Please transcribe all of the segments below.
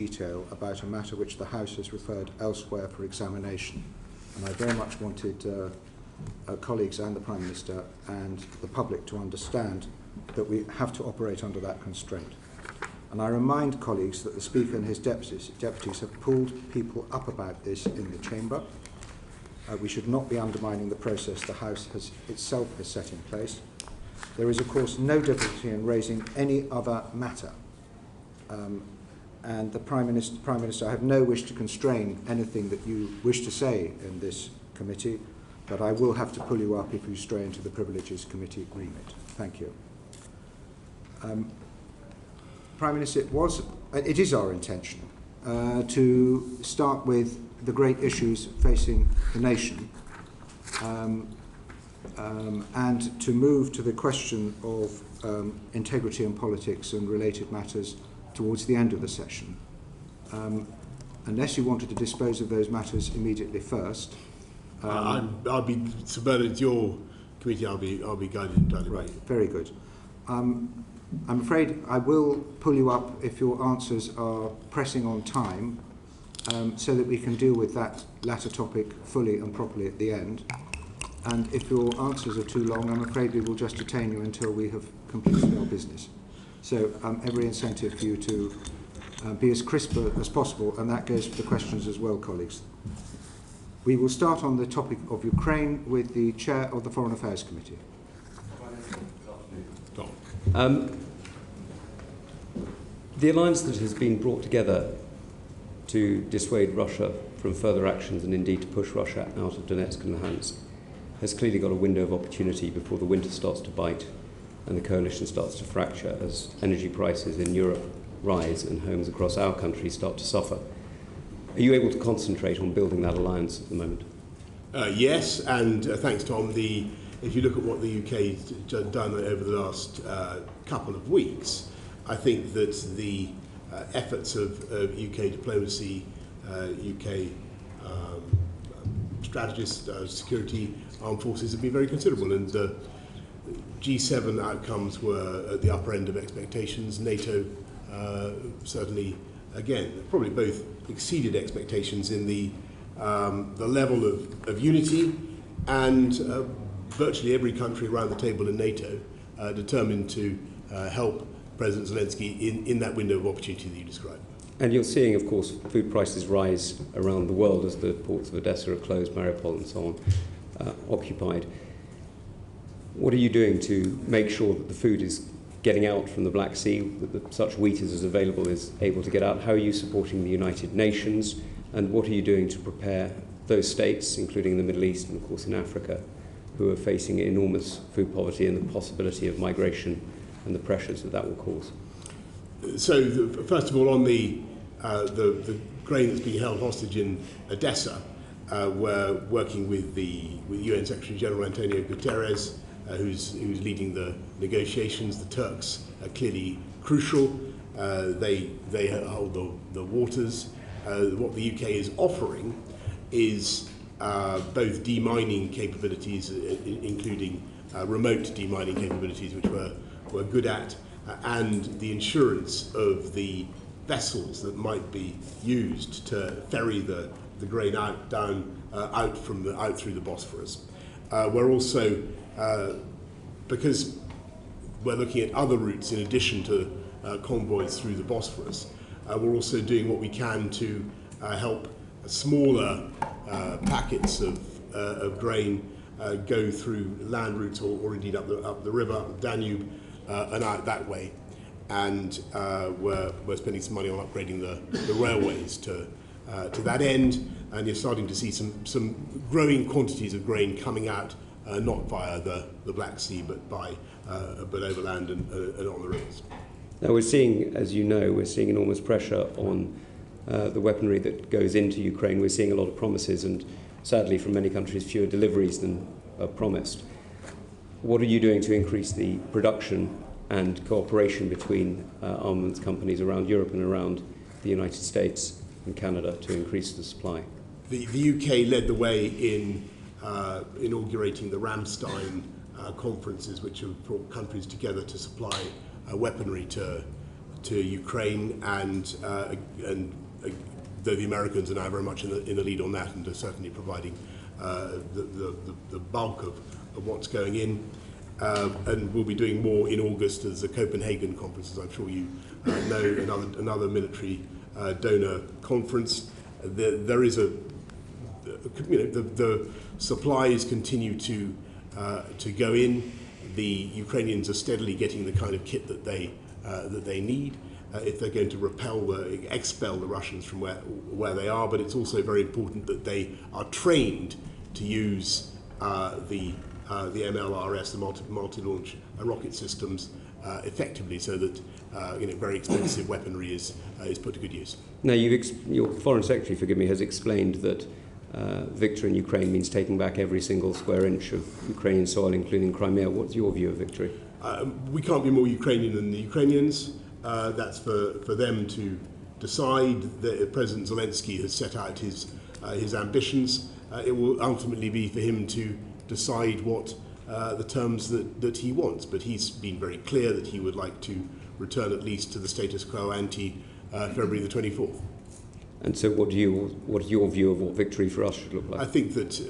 detail about a matter which the House has referred elsewhere for examination. And I very much wanted colleagues and the Prime Minister and the public to understand that we have to operate under that constraint. And I remind colleagues that the Speaker and his deputies have pulled people up about this in the Chamber. We should not be undermining the process the House itself has set in place. There is, of course, no difficulty in raising any other matter. And the Prime Minister, I have no wish to constrain anything that you wish to say in this committee, but I will have to pull you up if you stray into the Privileges Committee remit. Thank you. Prime Minister, it is our intention to start with the great issues facing the nation and to move to the question of integrity in politics and related matters towards the end of the session. Unless you wanted to dispose of those matters immediately first. I'll be subverted to your committee. I'll be guided entirely. Right. Very good. I'm afraid I will pull you up if your answers are pressing on time, so that we can deal with that latter topic fully and properly at the end. And if your answers are too long, I'm afraid we will just detain you until we have completed our business. So every incentive for you to be as crisp as possible, and that goes for the questions as well, colleagues. We will start on the topic of Ukraine with the Chair of the Foreign Affairs Committee. The alliance that has been brought together to dissuade Russia from further actions and indeed to push Russia out of Donetsk and Luhansk has clearly got a window of opportunity before the winter starts to bite and the coalition starts to fracture as energy prices in Europe rise and homes across our country start to suffer. Are you able to concentrate on building that alliance at the moment? Yes, and thanks, Tom. If you look at what the UK has done over the last couple of weeks, I think that the efforts of UK diplomacy, UK strategists, security, armed forces have been very considerable, and G7 outcomes were at the upper end of expectations. NATO certainly, again, probably both exceeded expectations in the level of unity, and virtually every country around the table in NATO determined to help President Zelensky in that window of opportunity that you described. And you're seeing, of course, food prices rise around the world as the ports of Odessa are closed, Mariupol and so on occupied. What are you doing to make sure that the food is getting out from the Black Sea, that such wheat as is available is able to get out? How are you supporting the United Nations? And what are you doing to prepare those states, including the Middle East and, of course, in Africa, who are facing enormous food poverty and the possibility of migration and the pressures that will cause? So, first of all, on the grain that's being held hostage in Odessa, we're working with the UN Secretary General Antonio Guterres, who's leading the negotiations. The Turks are clearly crucial. They hold the waters. What the UK is offering is both demining capabilities, including remote demining capabilities, which we're good at, and the insurance of the vessels that might be used to ferry the grain out through the Bosphorus. We're also, because we're looking at other routes in addition to convoys through the Bosphorus, we're also doing what we can to help smaller packets of grain go through land routes or indeed up the river, up the Danube, and out that way. And we're spending some money on upgrading the railways to that end, and you're starting to see some growing quantities of grain coming out, not via the Black Sea, but overland and on the rivers. Now we're seeing, as you know, enormous pressure on the weaponry that goes into Ukraine. We're seeing a lot of promises and, sadly, from many countries, fewer deliveries than promised. What are you doing to increase the production and cooperation between armaments companies around Europe and around the United States and Canada to increase the supply? The UK led the way in inaugurating the Ramstein conferences, which have brought countries together to supply weaponry to Ukraine, and though the Americans are now very much in the lead on that and are certainly providing the bulk of what's going in. And we'll be doing more in August as the Copenhagen conference, as I'm sure you know, another military donor conference. There is the supplies continue to go in. The Ukrainians are steadily getting the kind of kit that they need if they're going to expel the Russians from where they are. But it's also very important that they are trained to use the MLRS, the multi-launch rocket systems, effectively, so that very expensive weaponry is put to good use. Now, your Foreign Secretary, forgive me, has explained that victory in Ukraine means taking back every single square inch of Ukrainian soil, including Crimea. What's your view of victory? We can't be more Ukrainian than the Ukrainians. That's for them to decide. President Zelensky has set out his ambitions. It will ultimately be for him to decide what the terms that he wants. But he's been very clear that he would like to return at least to the status quo ante February the 24th. And so what's your view of what victory for us should look like? I think that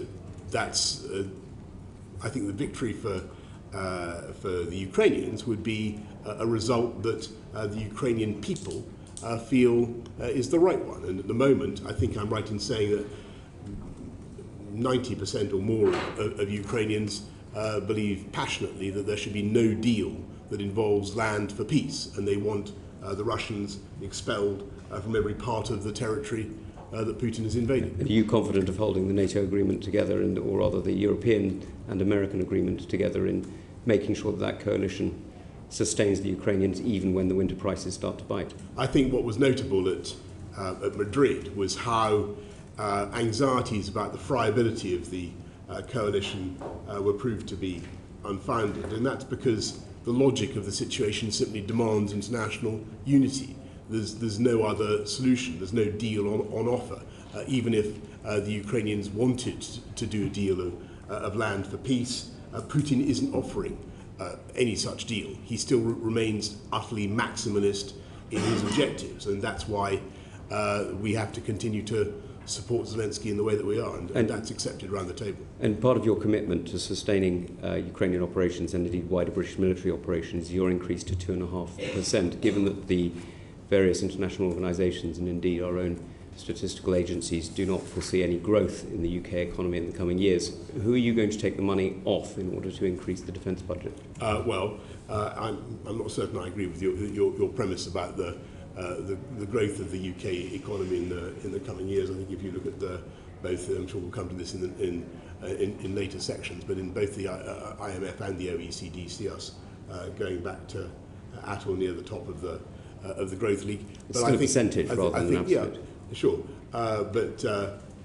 I think the victory for the Ukrainians would be a result that the Ukrainian people feel is the right one. And at the moment, I think I'm right in saying that 90% or more of Ukrainians believe passionately that there should be no deal that involves land for peace, and they want the Russians expelled from every part of the territory that Putin has invaded. Are you confident of holding the NATO agreement together, or rather the European and American agreement together, in making sure that coalition sustains the Ukrainians even when the winter prices start to bite? I think what was notable at Madrid was how anxieties about the friability of the coalition were proved to be unfounded, and that's because the logic of the situation simply demands international unity. There's no other solution, there's no deal on offer. Even if the Ukrainians wanted to do a deal of land for peace, Putin isn't offering any such deal. He still remains utterly maximalist in his objectives, and that's why we have to continue to support Zelensky in the way that we are, and that's accepted around the table. And part of your commitment to sustaining Ukrainian operations and indeed wider British military operations is your increase to 2.5%, given that the various international organisations and indeed our own statistical agencies do not foresee any growth in the UK economy in the coming years. Who are you going to take the money off in order to increase the defence budget? I'm not certain I agree with your premise about the growth of the UK economy in the coming years. I think if you look at both, I'm sure we'll come to this in later sections, but in both the IMF and the OECD see us going back to at or near the top of the growth league. But still a percentage rather than an absolute. Yeah, sure. But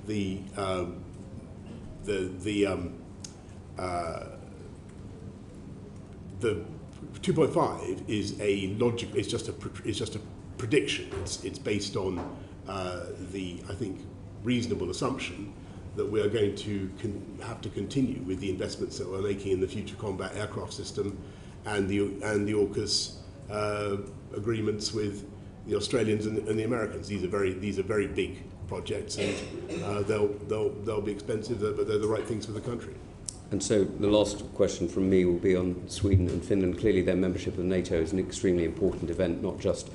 the 2.5 is a logic. It's just a prediction. It's based on the, I think, reasonable assumption that we are going to have to continue with the investments that we're making in the Future Combat Aircraft System and the AUKUS agreements with the Australians and the Americans. These are very big projects, and they'll be expensive, but they're the right things for the country. And so the last question from me will be on Sweden and Finland. Clearly their membership of NATO is an extremely important event, not just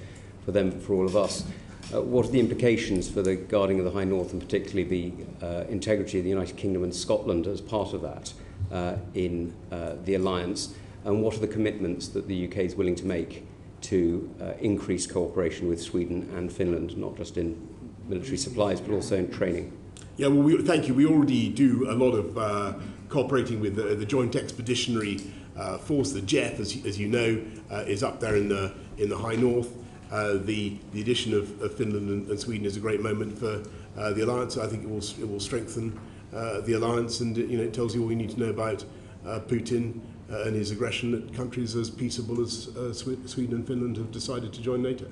for them but for all of us. What are the implications for the guarding of the High North, and particularly the integrity of the United Kingdom and Scotland as part of that in the alliance? And what are the commitments that the UK is willing to make to increase cooperation with Sweden and Finland, not just in military supplies but also in training? Yeah, well, thank you. We already do a lot of cooperating with the Joint Expeditionary Force. The JEF, as you know, is up there in the High North. The addition of Finland and Sweden is a great moment for the alliance. I think it will strengthen the alliance, and it tells you all you need to know about Putin and his aggression at countries as peaceable as Sweden and Finland have decided to join NATO.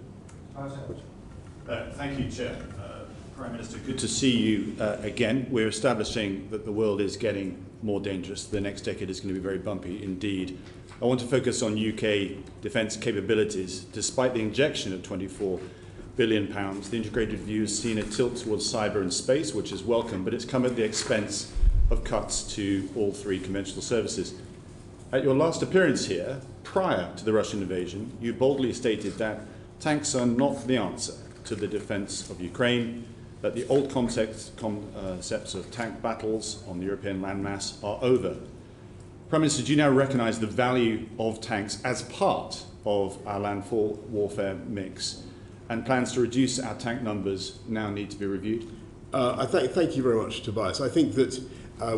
Thank you, Chair. Prime Minister, good to see you again. We're establishing that the world is getting more dangerous. The next decade is going to be very bumpy indeed. I want to focus on UK defence capabilities. Despite the injection of £24 billion, the integrated view has seen a tilt towards cyber and space, which is welcome, but it's come at the expense of cuts to all three conventional services. At your last appearance here, prior to the Russian invasion, you boldly stated that tanks are not the answer to the defence of Ukraine, that the old concepts of tank battles on the European landmass are over. Prime Minister, do you now recognise the value of tanks as part of our landfall warfare mix, and plans to reduce our tank numbers now need to be reviewed? Thank you very much, Tobias. I think that certainly I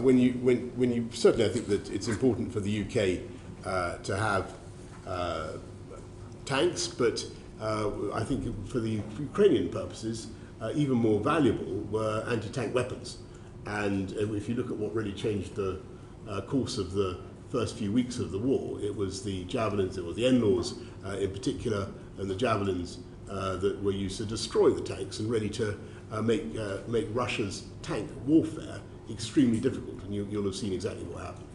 think that it's important for the UK to have tanks, but I think for the Ukrainian purposes, even more valuable were anti-tank weapons. And if you look at what really changed the course of the first few weeks of the war, it was the javelins, it was the NLAWs in particular, and the javelins that were used to destroy the tanks and ready to make Russia's tank warfare extremely difficult. And you'll have seen exactly what happened.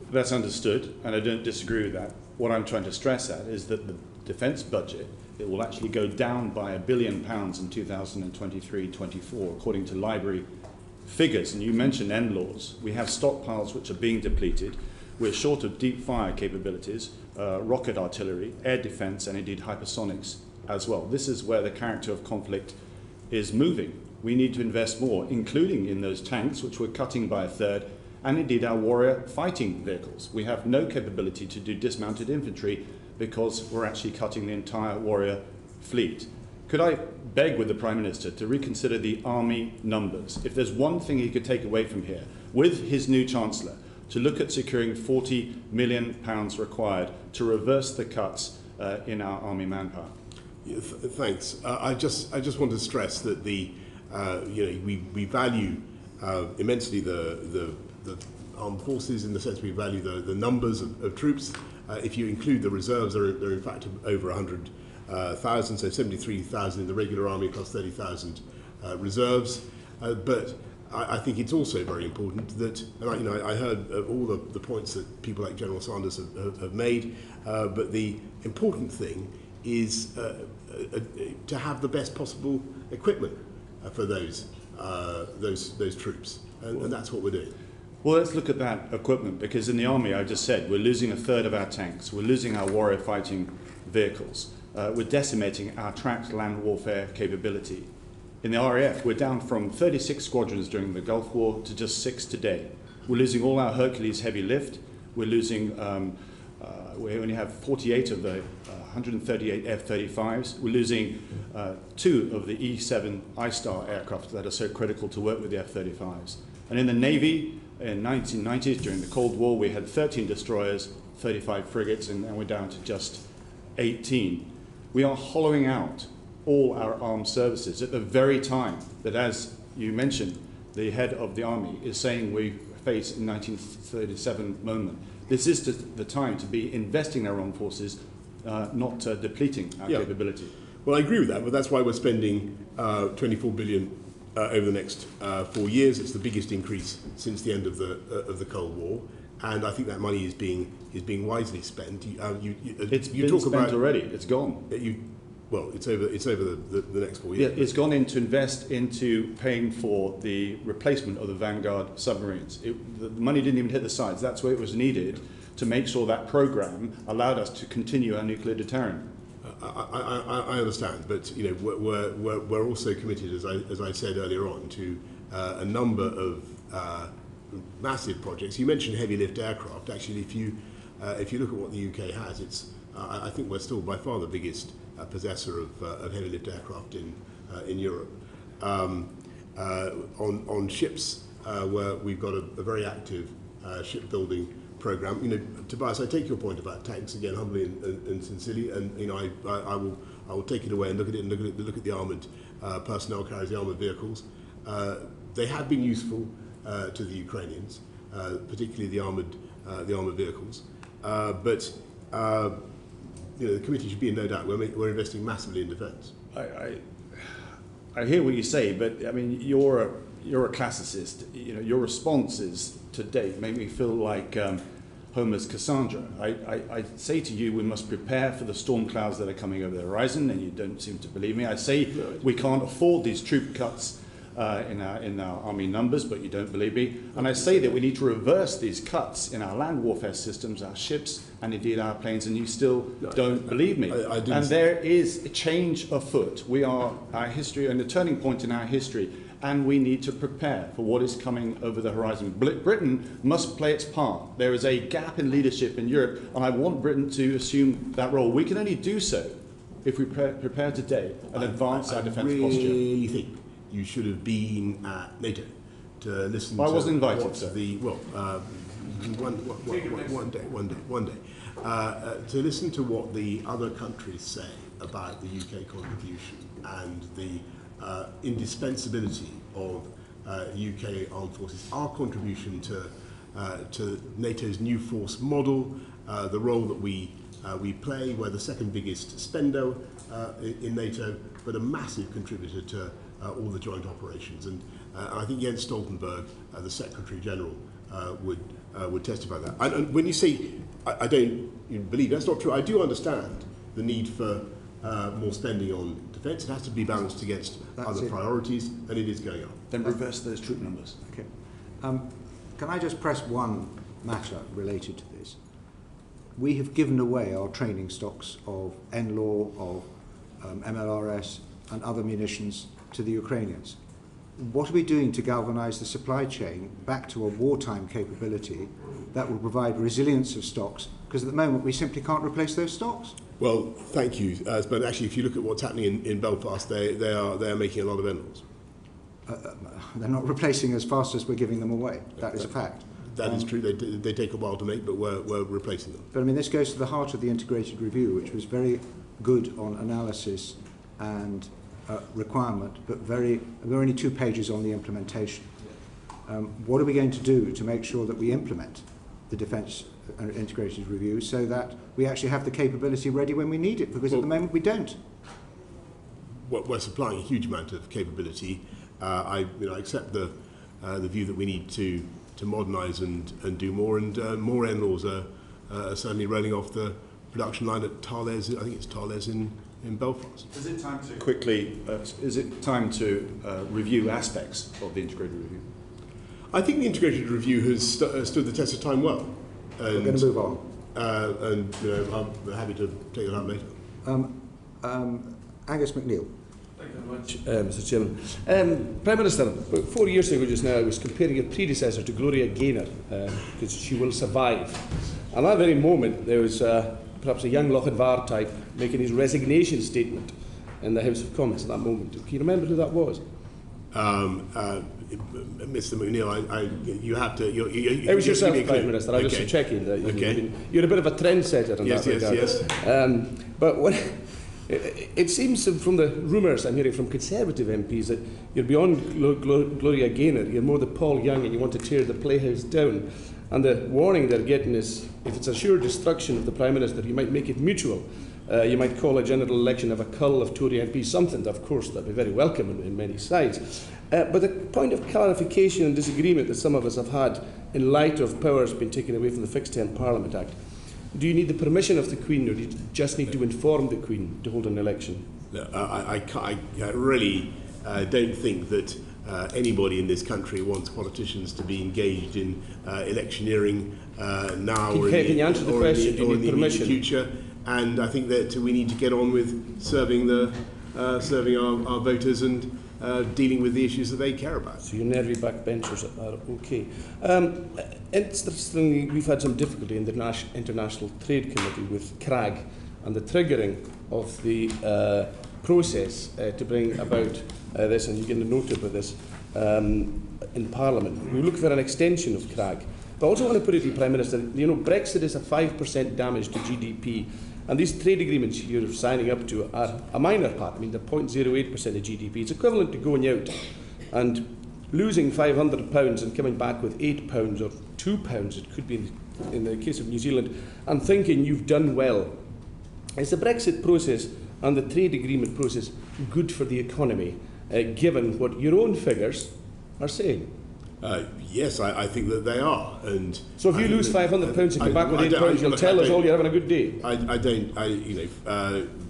That's understood, and I don't disagree with that. What I'm trying to stress at is that the defence budget, it will actually go down by £1 billion in 2023-24, according to library figures. And you mentioned NLAWs. We have stockpiles which are being depleted. We're short of deep fire capabilities, rocket artillery, air defence, and indeed hypersonics as well. This is where the character of conflict is moving. We need to invest more, including in those tanks, which we're cutting by a third, and indeed our warrior fighting vehicles. We have no capability to do dismounted infantry because we're actually cutting the entire warrior fleet. Could I beg with the Prime Minister to reconsider the army numbers? If there's one thing he could take away from here, with his new Chancellor, to look at securing £40 million required to reverse the cuts in our army manpower. Yeah, thanks. I just want to stress that we value immensely the armed forces, in the sense we value the numbers of troops. If you include the reserves, they're in fact over 100,000, so 73,000 in the regular army plus 30,000 reserves. But I think it's also very important that, and I heard all the points that people like General Sanders have made, but the important thing is to have the best possible equipment for those troops, and that's what we're doing. Well, let's look at that equipment, because in the army, I just said, we're losing a third of our tanks, we're losing our warrior fighting vehicles, we're decimating our tracked land warfare capability. In the RAF, we're down from 36 squadrons during the Gulf War to just 6 today. We're losing all our Hercules heavy lift, we're losing, we only have 48 of the 138 F-35s. We're losing 2 of the E-7 I-Star aircraft that are so critical to work with the F-35s. And in the Navy, in 1990s, during the Cold War, we had 13 destroyers, 35 frigates, and we're down to just 18. We are hollowing out all our armed services at the very time that, as you mentioned, the head of the army is saying we face a 1937 moment. This is the time to be investing in our armed forces, not depleting our capability. Well, I agree with that, but that's why we're spending £24 billion over the next 4 years. It's the biggest increase since the end of the Cold War, and I think that money is being wisely spent. It's been spent already. It's gone. Well, it's over the next 4 years. Yeah, it's gone in to invest into paying for the replacement of the Vanguard submarines. The money didn't even hit the sides. That's where it was needed to make sure that program allowed us to continue our nuclear deterrent. I understand, but we're also committed, as I said earlier on, to a number of massive projects. You mentioned heavy lift aircraft. Actually, if you look at what the UK has, I think we're still by far the biggest possessor of heavy lift aircraft in Europe. On ships, where we've got a very active shipbuilding program. Tobias, I take your point about tanks again humbly and sincerely, and I will take it away and look at it and look at the armoured personnel carriers, the armoured vehicles. They have been useful to the Ukrainians, particularly the armoured vehicles, but the committee should be in no doubt we're investing massively in defence. I hear what you say, but I mean, you're a classicist. You know, your responses to date make me feel like Homer's Cassandra. I say to you, we must prepare for the storm clouds that are coming over the horizon, and you don't seem to believe me. I say we can't afford these troop cuts in our army numbers, but you don't believe me. And I say that we need to reverse these cuts in our land warfare systems, our ships, and indeed our planes, and you still don't believe me. And there is a change afoot. We are our history, and a turning point in our history, and we need to prepare for what is coming over the horizon. Britain must play its part. There is a gap in leadership in Europe, and I want Britain to assume that role. We can only do so if we prepare today and advance our defence posture. I really think you should have been at NATO to listen. I wasn't to invited, sir. One day. To listen to what the other countries say about the UK contribution and the indispensability of UK armed forces, our contribution to NATO's new force model, the role that we play. We're the second biggest spender in NATO, but a massive contributor to all the joint operations. And I think Jens Stoltenberg, the Secretary General, would testify that. And when you say, I don't believe, that's not true. I do understand the need for more spending on defence. It has to be balanced against other priorities, and it is going up. Then reverse those troop numbers. Okay. Can I just press one matter related to this? We have given away our training stocks of NLAW, of MLRS, and other munitions to the Ukrainians. What are we doing to galvanise the supply chain back to a wartime capability that will provide resilience of stocks? Because at the moment we simply can't replace those stocks. Well, thank you. But actually, if you look at what's happening in Belfast, they are making a lot of NLAWs. They're not replacing as fast as we're giving them away. That is a fact. That is true. They take a while to make, but we're replacing them. But I mean, this goes to the heart of the integrated review, which was very good on analysis and requirement, but there are only 2 pages on the implementation. What are we going to do to make sure that we implement the defence integrated review so that we actually have the capability ready when we need it? Because at the moment we don't. We're supplying a huge amount of capability. I accept the view that we need to modernise and do more, and more NLAWs are certainly rolling off the production line at Thales. I think it's Thales in Belfast. Is it time to quickly? Is it time to review aspects of the integrated review? I think the integrated review has stood the test of time well. We're going to move on. And I'm happy to take that up later. Angus McNeill. Thank you very much, Mr. Chairman. Prime Minister, about 4 years ago just now, I was comparing your predecessor to Gloria Gaynor, because she will survive. And at that very moment, there was perhaps a young Lochinvar type making his resignation statement in the House of Commons at that moment. Can you remember who that was? Mr. McNeill, you have to. It was yourself, Prime Minister. I was just checking that you're a bit of a trendsetter in that regard. Yes. But when it seems from the rumours I'm hearing from Conservative MPs that you're beyond Gloria Gaynor. You're more the Paul Young, and you want to tear the Playhouse down. And the warning they're getting is, if it's a sure destruction of the Prime Minister, you might make it mutual. You might call a general election of a cull of Tory MPs, something that, of course, that'd be very welcome in many sides. But the point of clarification and disagreement that some of us have had in light of powers being taken away from the Fixed Term Parliament Act, do you need the permission of the Queen, or do you just need to inform the Queen to hold an election? No, I really don't think that anybody in this country wants politicians to be engaged in electioneering now or in the immediate future. And I think that we need to get on with serving our voters and dealing with the issues that they care about. So your nervy backbenchers are okay. Interestingly, we've had some difficulty in the International Trade Committee with CRAG and the triggering of the process to bring about this, and you get a note about this in Parliament. We look for an extension of CRAG. But I also want to put it to you, Prime Minister, Brexit is a 5% damage to GDP. And these trade agreements you're signing up to are a minor part. I mean, they're 0.08% of GDP. It's equivalent to going out and losing £500 and coming back with £8 or £2, it could be in the case of New Zealand, and thinking you've done well. Is the Brexit process and the trade agreement process good for the economy? given what your own figures are saying? Yes, I think that they are. And so if you lose £500 and come back with £8, you'll tell us all you're having a good day.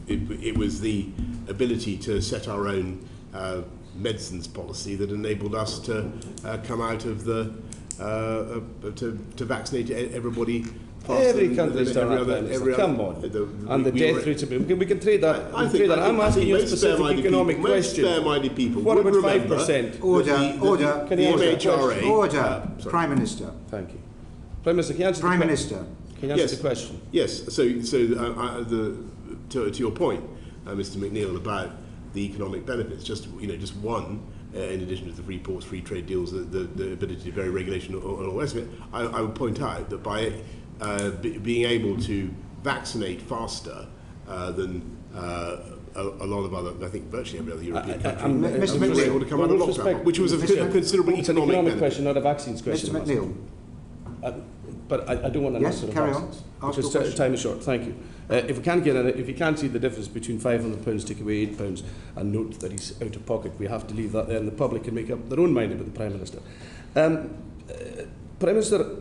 It was the ability to set our own medicines policy that enabled us to come out of the to vaccinate everybody. Every country's done that. Come on. And the death rates. We can trade that. I'm asking you a specific economic question. Most fair-minded people. What about 5%? Order. Can you answer the question? Order. Prime Minister. Thank you. Prime Minister, can you answer Prime Minister. Can you answer the question? Yes. So to your point, Mr. McNeill, about the economic benefits, just one. In addition to the free ports, free trade deals, the ability to vary regulation, and all the rest of it, I would point out that by being able to vaccinate faster than a lot of other, I think virtually every other European country, we were able to come out of lockdown, which was a considerable it's an economic question, not a vaccines question. Mr. McNeill. But I don't want an answer. Carry on. Because time is short. Thank you. If you can't see the difference between £500 take away £8 and note that he's out of pocket, we have to leave that there, and the public can make up their own mind about the Prime Minister. Prime Minister,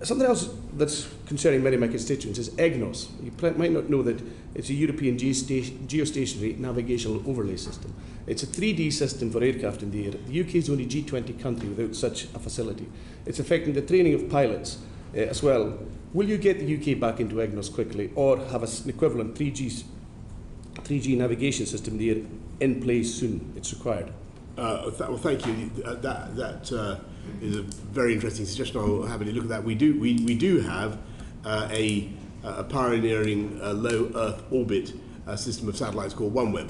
something else that's concerning many of my constituents is EGNOS. You might not know that it's a European geostationary navigational overlay system. It's a 3D system for aircraft in the air. The UK is the only G20 country without such a facility. It's affecting the training of pilots as well. Will you get the UK back into EGNOS quickly, or have an equivalent 3G navigation system in the air in place soon? It's required. Well, thank you. That is a very interesting suggestion. I'll happily look at that. We do have a pioneering low Earth orbit system of satellites called OneWeb,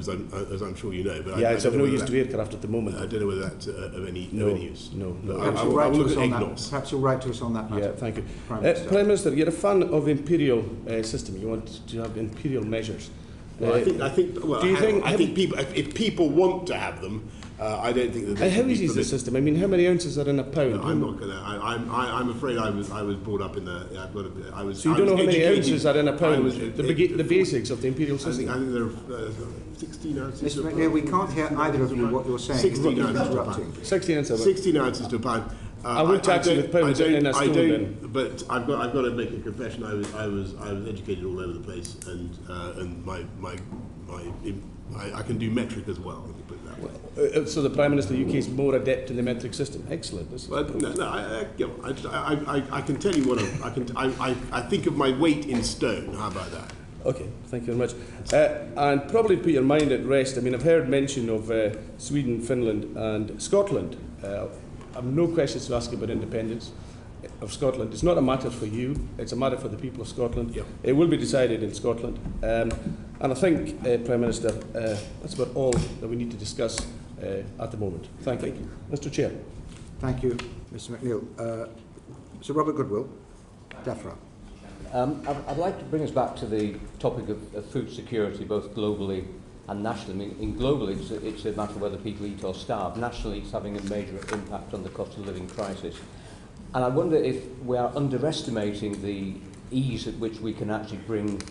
as I'm sure you know. But it's of no use to aircraft at the moment. I don't know whether that's of any use. No. Perhaps you'll write to us on that. Perhaps you'll write to us on that matter. Yeah, thank you. Prime Minister. Prime Minister, you're a fan of imperial system. You want to have imperial measures. Well, I think people, if people want to have them, I don't think that. They how easy is the system? I mean, how many ounces are in a pound? No, I'm not going to. I'm afraid I was brought up in the. So you don't know how many ounces are in a pound? The basics of the imperial system. I think there are 16 ounces. Mr. McNeill, we can't hear either of you what you're saying. 16 ounces to a pound. 16 ounces to a pound. I would tax you with pounds in a stone then. But I've got to make a confession. I was educated all over the place, and I can do metric as well. Let me put it that way. So the Prime Minister of the UK is more adept in the metric system. Excellent. I can tell you what I think of my weight in stone. How about that? Okay, thank you very much. And probably put your mind at rest. I mean, I've heard mention of Sweden, Finland, and Scotland. I have no questions to ask about independence of Scotland. It's not a matter for you, it's a matter for the people of Scotland. Yep. It will be decided in Scotland. And I think, Prime Minister, that's about all that we need to discuss at the moment. Thank you. Mr. Chair. Thank you, Mr. McNeill. Sir Robert Goodwill, DEFRA. I'd like to bring us back to the topic of food security, both globally and nationally. I mean, globally, it's a matter of whether people eat or starve. Nationally, it's having a major impact on the cost of living crisis. And I wonder if we are underestimating the ease at which we can actually bring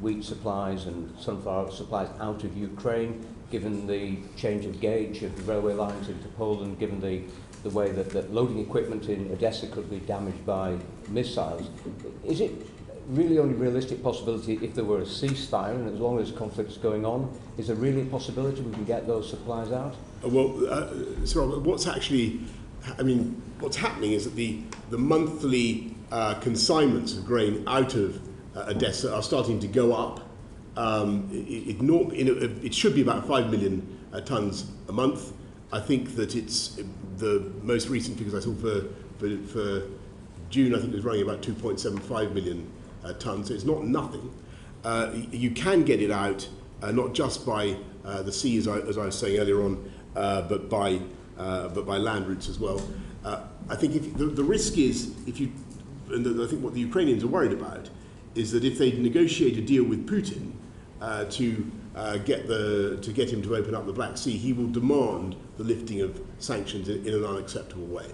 wheat supplies and sunflower supplies out of Ukraine, given the change of gauge of the railway lines into Poland, given the way that loading equipment in Odessa could be damaged by missiles. Is it really only realistic possibility if there were a ceasefire, and as long as conflict's going on, is there really a possibility we can get those supplies out? Well, Sir Robert, what's happening is that the monthly consignments of grain out of Odessa are starting to go up. It should be about 5 million tonnes a month. I think that it's the most recent figures I saw for June, I think it was running about 2.75 million tonnes, so it's not nothing. You can get it out not just by the sea, as I was saying earlier on, but by land routes as well. I think the risk is, I think what the Ukrainians are worried about is that if they negotiate a deal with Putin to get him to open up the Black Sea, he will demand the lifting of sanctions in an unacceptable way.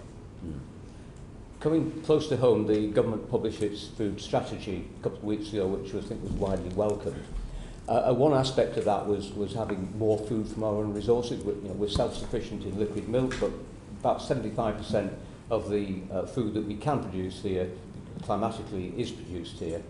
Coming close to home, the government published its food strategy a couple of weeks ago, which I think was widely welcomed. One aspect of that was having more food from our own resources. We're self-sufficient in liquid milk, but about 75% of the food that we can produce here, climatically, is produced here.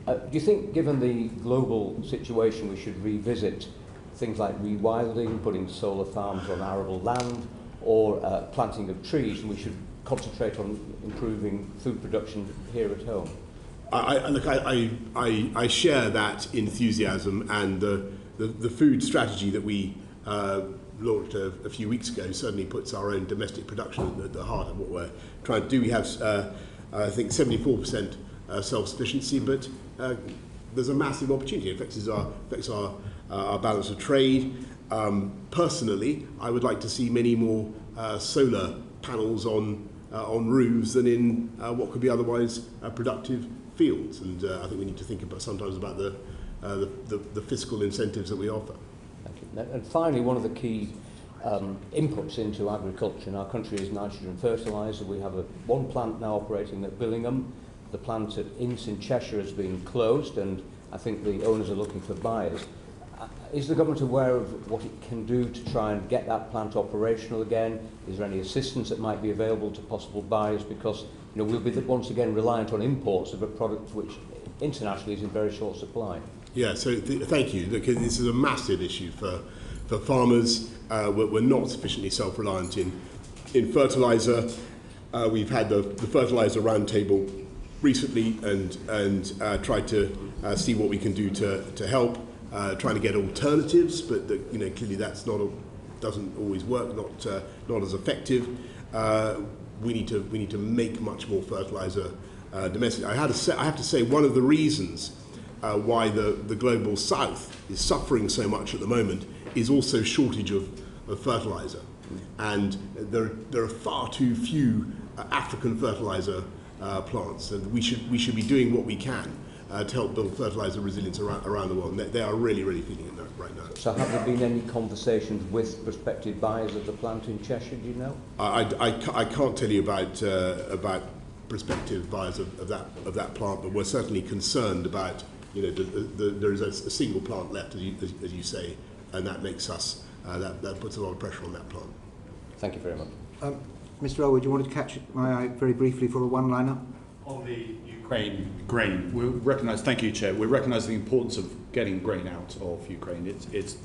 Do you think, given the global situation, we should revisit things like rewilding, putting solar farms on arable land, or planting of trees, and we should concentrate on improving food production here at home? I share that enthusiasm, and the food strategy that we launched a few weeks ago certainly puts our own domestic production at the heart of what we're trying to do. We have, I think, 74% self-sufficiency, but there's a massive opportunity. It affects our balance of trade. Personally, I would like to see many more solar panels on roofs than in what could be otherwise productive fields, and I think we need to think sometimes about the fiscal incentives that we offer. Thank you. And finally, one of the key inputs into agriculture in our country is nitrogen fertiliser. We have one plant now operating at Billingham. The plant at Ince in Cheshire has been closed, and I think the owners are looking for buyers. Is the government aware of what it can do to try and get that plant operational again? Is there any assistance that might be available to possible buyers? Because we'll be once again reliant on imports of a product which internationally is in very short supply. Yeah, so thank you, because this is a massive issue for farmers. We're not sufficiently self-reliant in fertiliser. We've had the fertiliser roundtable recently and tried to see what we can do to help. Trying to get alternatives, but clearly that's doesn't always work. Not as effective. We need to make much more fertiliser domestic. I have to say one of the reasons why the global south is suffering so much at the moment is also shortage of fertiliser, and there are far too few African fertiliser plants, and we should be doing what we can to help build fertiliser resilience around the world. And they are really feeling it right now. So have there been any conversations with prospective buyers of the plant in Cheshire, do you know? I can't tell you about prospective buyers of that plant, but we're certainly concerned about, there is a single plant left, as you say, and that makes us, that puts a lot of pressure on that plant. Thank you very much. Mr. Elwood, you wanted to catch my eye very briefly for a one-liner? On the Ukraine grain, we recognise, thank you, Chair, we recognise the importance of getting grain out of Ukraine. It's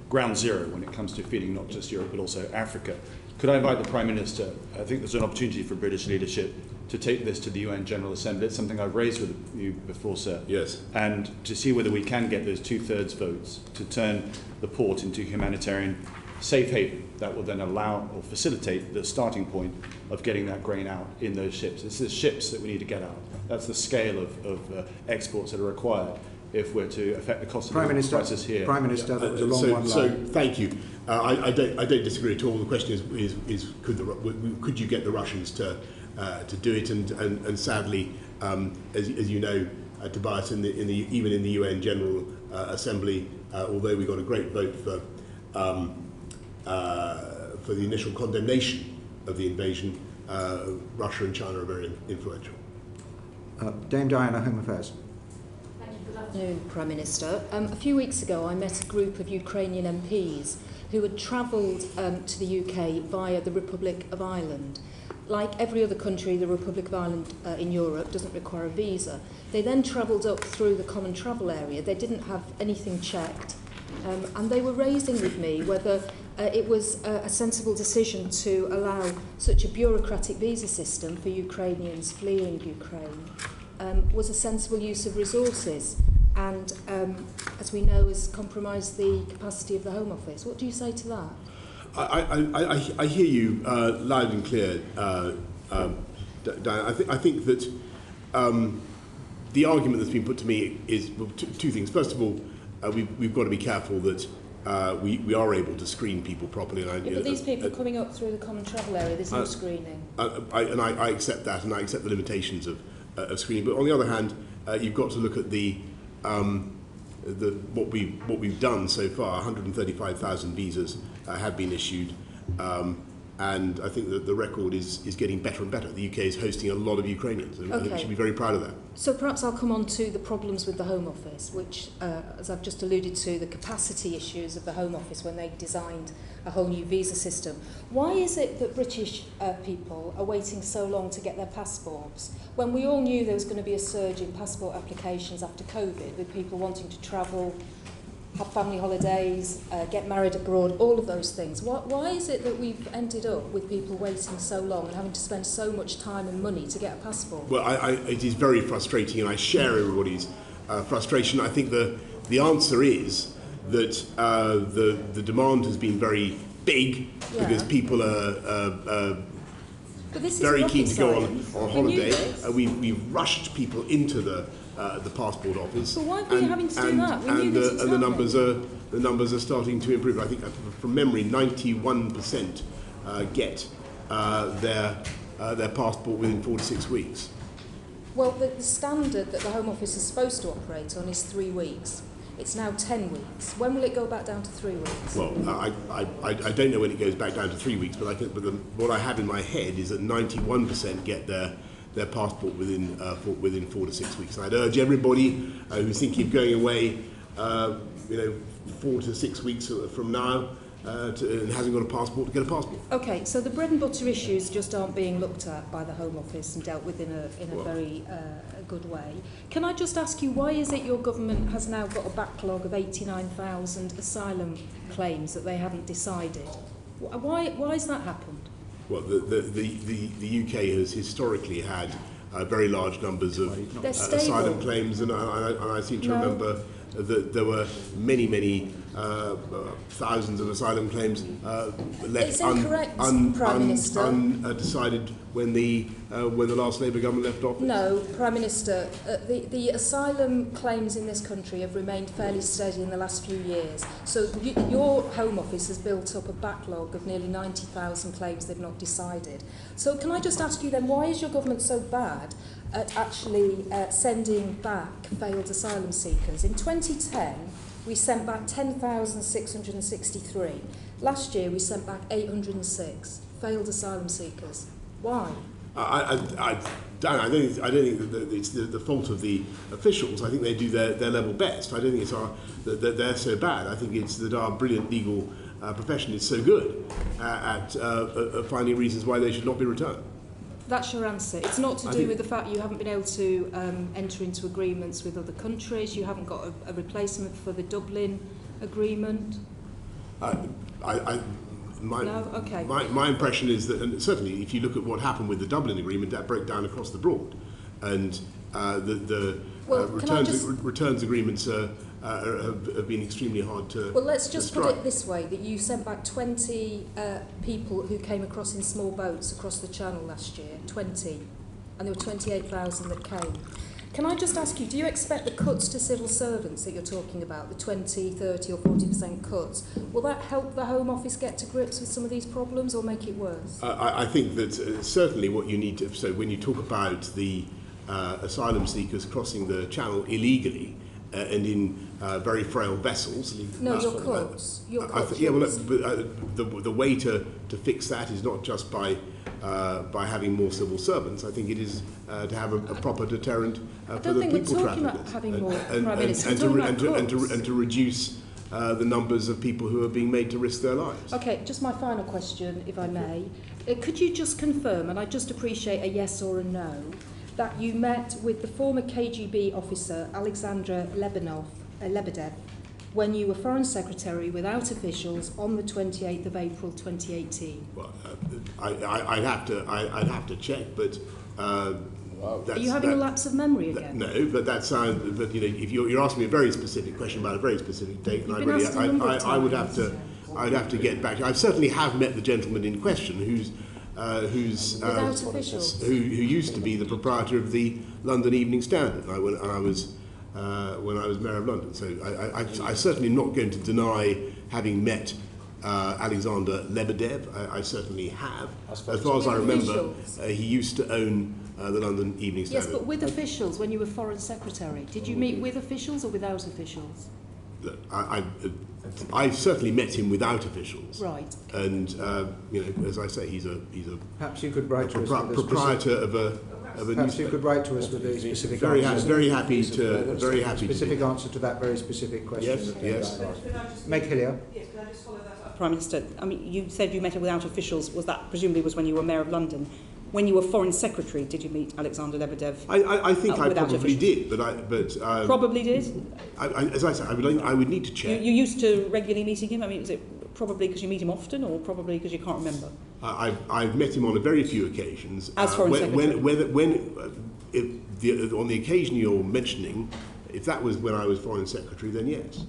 ground zero when it comes to feeding not just Europe but also Africa. Could I invite the Prime Minister, I think there's an opportunity for British leadership to take this to the UN General Assembly. It's something I've raised with you before, sir. Yes. And to see whether we can get those 2/3 votes to turn the port into humanitarian safe haven that will then allow or facilitate the starting point of getting that grain out in those ships. It's the ships that we need to get out. That's the scale of exports that are required if we're to affect the cost of the crisis here. Prime Minister, that was a long one. So thank you. I don't disagree at all. The question is could you get the Russians to do it? And sadly, as you know, Tobias, even in the UN General Assembly, although we got a great vote for the initial condemnation of the invasion, Russia and China are very influential. Dame Diana, Home Affairs. Thank you. Good afternoon, Prime Minister. A few weeks ago, I met a group of Ukrainian MPs who had travelled to the UK via the Republic of Ireland. Like every other country, the Republic of Ireland in Europe doesn't require a visa. They then travelled up through the common travel area. They didn't have anything checked. And they were raising with me whether it was a sensible decision to allow such a bureaucratic visa system for Ukrainians fleeing Ukraine was a sensible use of resources and, as we know, has compromised the capacity of the Home Office. What do you say to that? I hear you loud and clear, Diana. I think that the argument that's been put to me is two things. First of all, we've got to be careful that we are able to screen people properly. And but these people are coming up through the common travel area, there's no screening. I accept that, and I accept the limitations of screening. But on the other hand, you've got to look at what we've done so far. 135,000 visas have been issued, And I think that the record is getting better and better. The UK is hosting a lot of Ukrainians, and I think we should be very proud of that. So perhaps I'll come on to the problems with the Home Office, which, as I've just alluded to, the capacity issues of the Home Office when they designed a whole new visa system. Why is it that British people are waiting so long to get their passports, when we all knew there was going to be a surge in passport applications after COVID, with people wanting to travel, have family holidays, get married abroad, all of those things? Why is it that we've ended up with people waiting so long and having to spend so much time and money to get a passport? Well, it is very frustrating, and I share everybody's frustration. I think the answer is that the demand has been very big because people are very keen to go on holiday. We've rushed people into the passport office. But why were you having to do that? We knew this was the numbers are starting to improve. I think from memory, 91% get their passport within 4 to 6 weeks. Well, the standard that the Home Office is supposed to operate on is 3 weeks. It's now 10 weeks. When will it go back down to 3 weeks? Well, I don't know when it goes back down to 3 weeks, but what I have in my head is that 91% get their passport within 4 to 6 weeks. And I'd urge everybody who's thinking of going away, 4 to 6 weeks from now, and hasn't got a passport, to get a passport. Okay, so the bread and butter issues just aren't being looked at by the Home Office and dealt with in a very good way. Can I just ask you, why is it your government has now got a backlog of 89,000 asylum claims that they haven't decided? Why has that happened? Well, the UK has historically had very large numbers of asylum claims, and I seem to remember that there were many thousands of asylum claims left undecided when the last Labour government left office. No, Prime Minister, the asylum claims in this country have remained fairly steady in the last few years. So your Home Office has built up a backlog of nearly 90,000 claims they've not decided. So can I just ask you then, why is your government so bad at actually sending back failed asylum seekers? In 2010, we sent back 10,663. Last year, we sent back 806 failed asylum seekers. Why? I don't think that it's the fault of the officials. I think they do their level best. I don't think it's that they're so bad. I think it's that our brilliant legal profession is so good at finding reasons why they should not be returned. That's your answer. It's not to do with the fact you haven't been able to enter into agreements with other countries. You haven't got a replacement for the Dublin Agreement. My impression is that, and certainly if you look at what happened with the Dublin Agreement, that broke down across the board, and returns agreements have been extremely hard to. Well, let's just put it this way: that you sent back 20 people who came across in small boats across the Channel last year, 20, and there were 28,000 that came. Can I just ask you, do you expect the cuts to civil servants that you're talking about, the 20, 30 or 40% cuts, will that help the Home Office get to grips with some of these problems or make it worse? I think that certainly what you need to, so when you talk about the asylum seekers crossing the Channel illegally and in very frail vessels. No, your cuts. The way to fix that is not just by having more civil servants. I think it is to have a proper deterrent for the people traffickers, and to reduce the numbers of people who are being made to risk their lives. Okay, just my final question, if I may. Could you just confirm, and I just appreciate a yes or a no, that you met with the former KGB officer Alexander Lebedev when you were Foreign Secretary without officials on the 28th of April 2018? Well, I'd have to check, but are you having a lapse of memory again? No, but that sounds. But if you're asking me a very specific question about a very specific date, and I would have to get back. I certainly have met the gentleman in question, who used to be the proprietor of the London Evening Standard when I was Mayor of London. So I certainly am not going to deny having met Alexander Lebedev. I certainly have. As far as I remember, he used to own the London Evening Standard. Yes, but with officials when you were Foreign Secretary. Did you meet with officials or without officials? look, I've certainly met him without officials. Right. And as I say, he's a Perhaps you could write to us with a proprietor of a Perhaps you could write to us with a specific very answer. happy to specific answer to that very specific question. Yes. Meg Hillier. Yes, can I just follow that up? Prime Minister, I mean, you said you met him without officials. Was that presumably was when you were Mayor of London? When you were Foreign Secretary, did you meet Alexander Lebedev? I think I probably officials? did, Probably did? as I said, I would need to check. You used to regularly meeting him? I mean, was it probably because you meet him often, or probably because you can't remember? I've met him on a very few occasions. As Foreign Secretary? On the occasion you're mentioning, if that was when I was Foreign Secretary, then yes.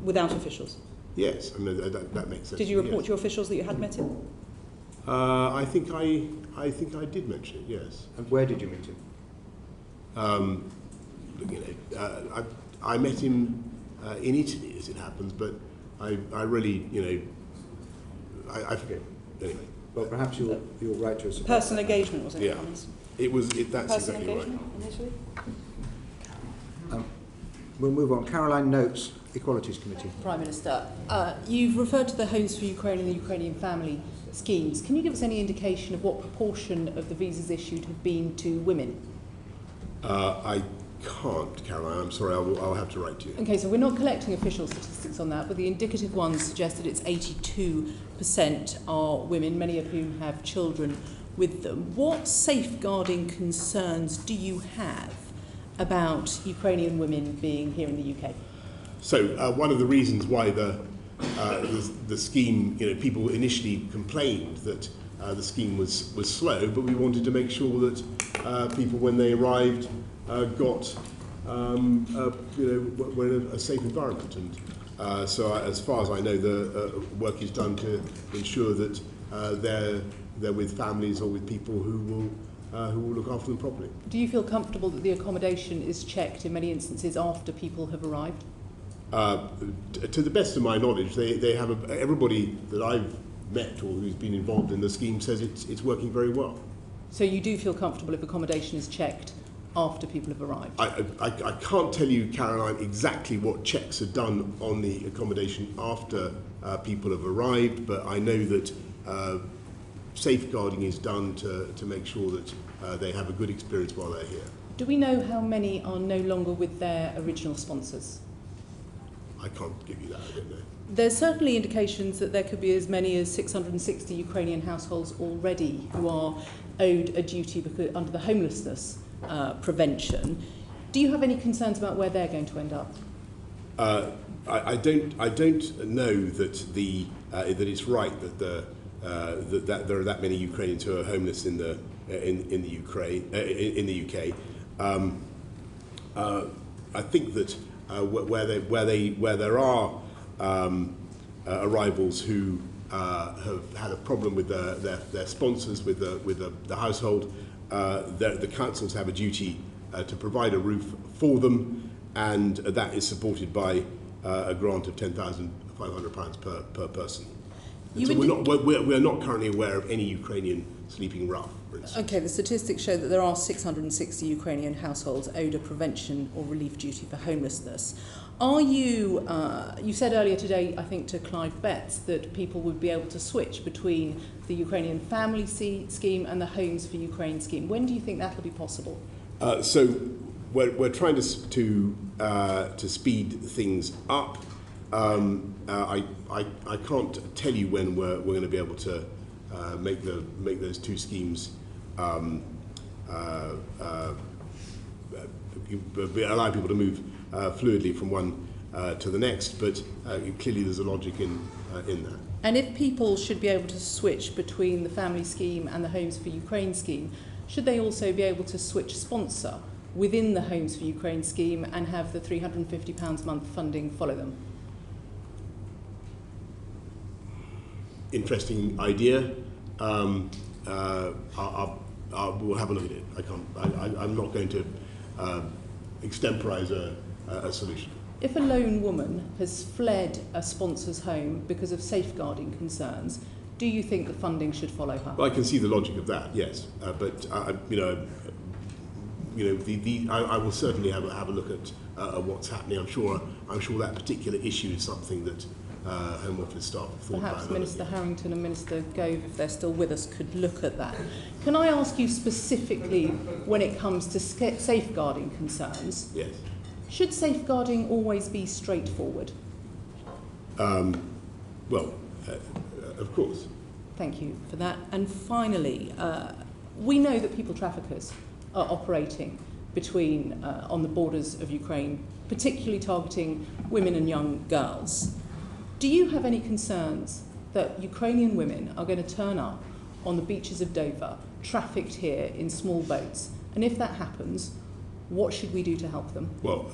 Without officials? Yes, I mean, that makes sense. Did you report to your officials that you had met him? I think I did mention it, yes. And where did you meet him? I met him in Italy, as it happens, but I really, I forget. Anyway. Well, perhaps you'll write to us about Personal that. engagement, was it? Yeah. That's Personal exactly engagement, right. initially? We'll move on. Caroline Notes, Equalities Committee. Prime Minister, you've referred to the Homes for Ukraine and the Ukrainian family schemes. Can you give us any indication of what proportion of the visas issued have been to women? I can't, Caroline. I'm sorry. I'll have to write to you. Okay, so we're not collecting official statistics on that, but the indicative ones suggest that it's 82% are women, many of whom have children with them. What safeguarding concerns do you have about Ukrainian women being here in the UK? So one of the reasons why the scheme, people initially complained that the scheme was slow, but we wanted to make sure that people, when they arrived, were in a safe environment. And so, as far as I know, the work is done to ensure that they're with families or with people who will look after them properly. Do you feel comfortable that the accommodation is checked in many instances after people have arrived? To the best of my knowledge, they have everybody that I've met or who's been involved in the scheme says it's working very well. So you do feel comfortable if accommodation is checked after people have arrived? I can't tell you, Caroline, exactly what checks are done on the accommodation after people have arrived, but I know that safeguarding is done to make sure that they have a good experience while they're here. Do we know how many are no longer with their original sponsors? I can't give you that, I don't know. There's certainly indications that there could be as many as 660 Ukrainian households already who are owed a duty under the homelessness prevention. Do you have any concerns about where they're going to end up? I don't know that that it's right that that there are that many Ukrainians who are homeless in the UK. I think that where there are arrivals who have had a problem with their sponsors, with the household, the councils have a duty to provide a roof for them, and that is supported by a grant of £10,500 per person. So we're not currently aware of any Ukrainian sleeping rough, for instance. Okay, the statistics show that there are 660 Ukrainian households owed a prevention or relief duty for homelessness. Are you, you said earlier today, I think to Clive Betts, that people would be able to switch between the Ukrainian family scheme and the Homes for Ukraine scheme. When do you think that will be possible? So we're trying to speed things up. I can't tell you when we're going to be able to make those two schemes allow people to move fluidly from one to the next, but clearly there's a logic in that. And if people should be able to switch between the family scheme and the Homes for Ukraine scheme, should they also be able to switch sponsor within the Homes for Ukraine scheme and have the £350 a month funding follow them? Interesting idea. We'll have a look at it. I'm not going to extemporise a solution. If a lone woman has fled a sponsor's home because of safeguarding concerns, do you think the funding should follow her? Well, I can see the logic of that, yes. But I will certainly have a look at what's happening. I'm sure that particular issue is something that Home Office staff have thought about. Perhaps Minister Harrington and Minister Gove, if they're still with us, could look at that. Can I ask you specifically, when it comes to safeguarding concerns, Yes. should safeguarding always be straightforward? Well, of course. Thank you for that. And finally, we know that people traffickers are operating between on the borders of Ukraine, particularly targeting women and young girls. Do you have any concerns that Ukrainian women are going to turn up on the beaches of Dover, trafficked here in small boats? And if that happens, what should we do to help them? Well,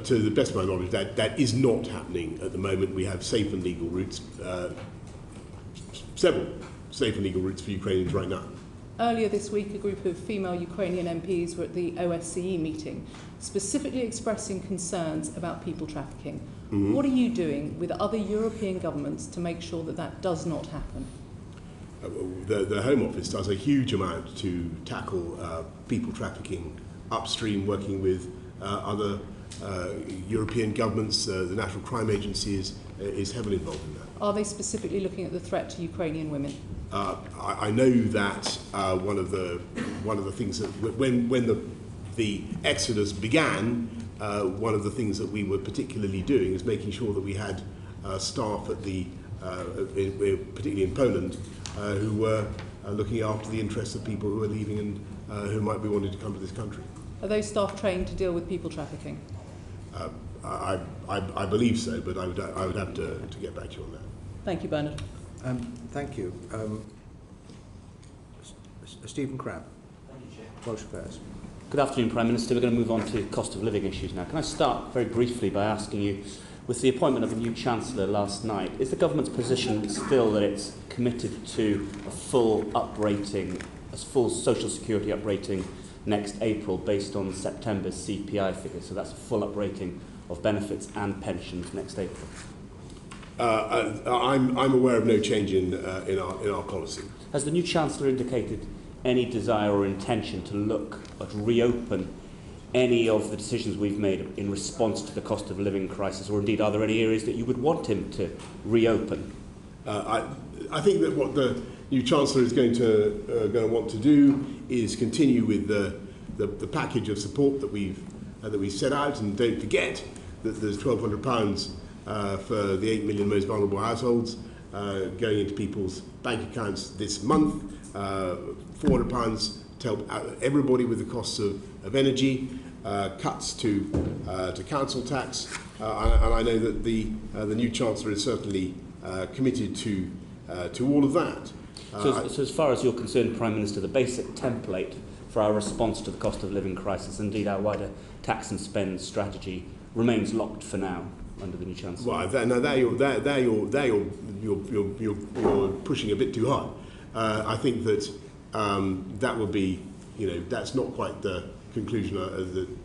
to the best of my knowledge, that is not happening at the moment. We have safe and legal routes, several safe and legal routes for Ukrainians right now. Earlier this week, a group of female Ukrainian MPs were at the OSCE meeting, specifically expressing concerns about people trafficking. Mm-hmm. What are you doing with other European governments to make sure that that does not happen? The Home Office does a huge amount to tackle people trafficking upstream, working with other European governments. The National Crime Agency is heavily involved in that. Are they specifically looking at the threat to Ukrainian women? I know that one of the things that when the exodus began, one of the things that we were particularly doing is making sure that we had staff at particularly in Poland, who were looking after the interests of people who are leaving and who might be wanting to come to this country. Are those staff trained to deal with people trafficking? I believe so, but I would have to get back to you on that. Thank you, Bernard. Thank you. Stephen Crabb. Thank you, Chair. Welsh Affairs. Good afternoon, Prime Minister. We're going to move on to cost of living issues now. Can I start very briefly by asking you, with the appointment of a new Chancellor last night, is the government's position still that it's committed to a full uprating, a full social security uprating next April based on September's CPI figures? So that's a full uprating of benefits and pensions next April. I'm aware of no change in our policy. Has the new Chancellor indicated any desire or intention to look at reopen any of the decisions we've made in response to the cost of living crisis, or indeed are there any areas that you would want him to reopen? I think that what the new Chancellor is going to want to do is continue with the package of support that we've set out, and don't forget that there's £1,200 for the 8 million most vulnerable households going into people's bank accounts this month, £400 to help everybody with the costs of energy, cuts to council tax, and I know that the new Chancellor is certainly committed to all of that. So as far as you're concerned, Prime Minister, the basic template for our response to the cost of living crisis, indeed our wider tax and spend strategy, remains locked for now under the new Chancellor. Well, you're pushing a bit too hard. I think that that would be, that's not quite the conclusion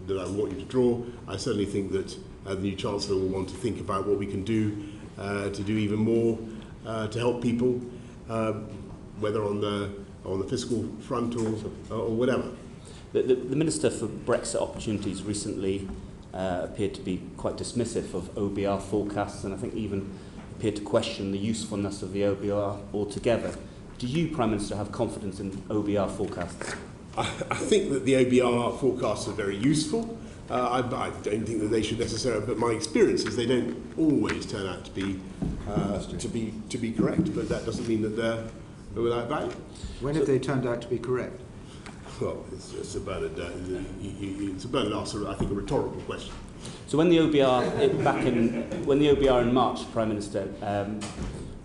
that I want you to draw. I certainly think that the new Chancellor will want to think about what we can do to do even more to help people, whether on the fiscal front or whatever. The Minister for Brexit Opportunities recently appeared to be quite dismissive of OBR forecasts, and I think even appeared to question the usefulness of the OBR altogether. Do you, Prime Minister, have confidence in OBR forecasts? I think that the OBR forecasts are very useful. I don't think that they should necessarily, but my experience is they don't always turn out to be correct. But that doesn't mean that they're without value. When have they turned out to be correct? Well, it's about I think, a rhetorical question. So when the OBR in March, Prime Minister,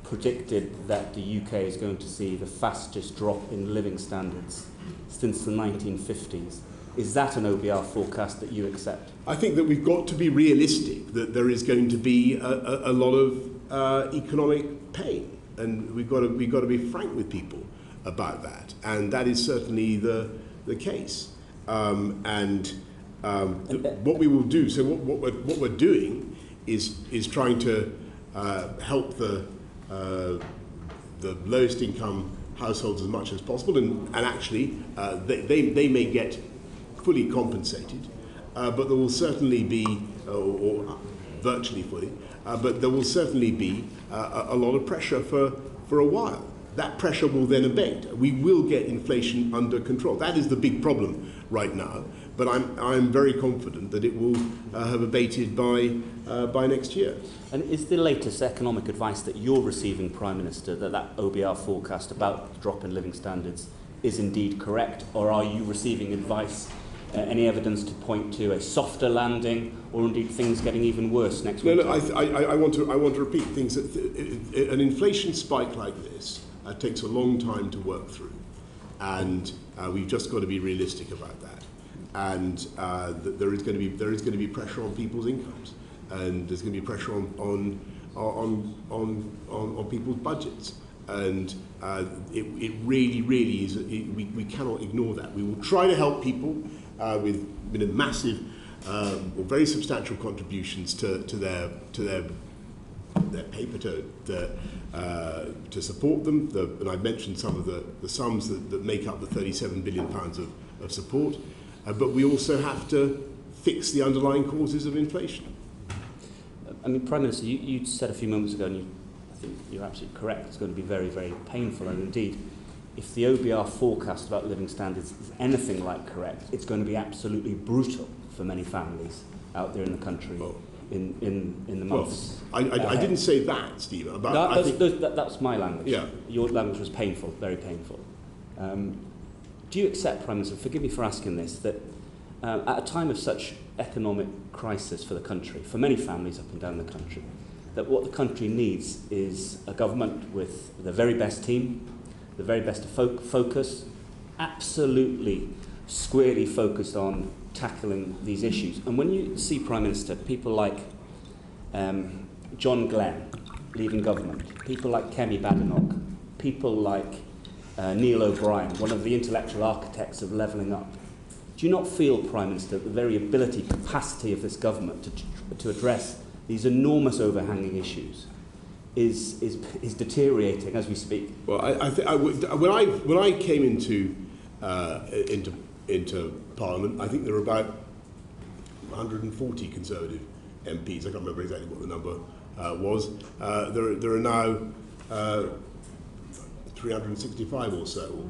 predicted that the UK is going to see the fastest drop in living standards since the 1950s, is that an OBR forecast that you accept? I think that we've got to be realistic, that there is going to be a lot of economic pain, and we've got to be frank with people about that, and that is certainly the case. What we will do, so what we're doing is trying to help the lowest income households as much as possible, and actually they may get fully compensated, but there will certainly be, or virtually fully, but there will certainly be a lot of pressure for a while. That pressure will then abate. We will get inflation under control. That is the big problem right now. But I'm very confident that it will have abated by next year. And is the latest economic advice that you're receiving, Prime Minister, that OBR forecast about the drop in living standards is indeed correct, or are you receiving advice, any evidence to point to a softer landing, or indeed things getting even worse next week? No, I want to repeat things. An inflation spike like this takes a long time to work through, and we've just got to be realistic about that. And there is going to be pressure on people's incomes, and there's going to be pressure on people's budgets, and it really is. We cannot ignore that. We will try to help people with massive or very substantial contributions to their paper to support them. And I've mentioned some of the sums that make up the £37 billion of support. But we also have to fix the underlying causes of inflation. I mean, Prime Minister, you said a few moments ago, and I think you're absolutely correct, it's going to be very, very painful. And indeed, if the OBR forecast about living standards is anything like correct, it's going to be absolutely brutal for many families out there in the country in the months. Well, I didn't say that, Stephen. But that's my language. Yeah. Your language was painful, very painful. Do you accept, Prime Minister, forgive me for asking this, that at a time of such economic crisis for the country, for many families up and down the country, that what the country needs is a government with the very best team, the very best focus, absolutely squarely focused on tackling these issues? And when you see, Prime Minister, people like John Glenn leaving government, people like Kemi Badenoch, people like Neil O'Brien, one of the intellectual architects of levelling up, do you not feel, Prime Minister, the very ability, capacity of this government to address these enormous overhanging issues is deteriorating as we speak? Well, when I came into Parliament, I think there were about 140 Conservative MPs. I can't remember exactly what the number was. There are now 365 or so,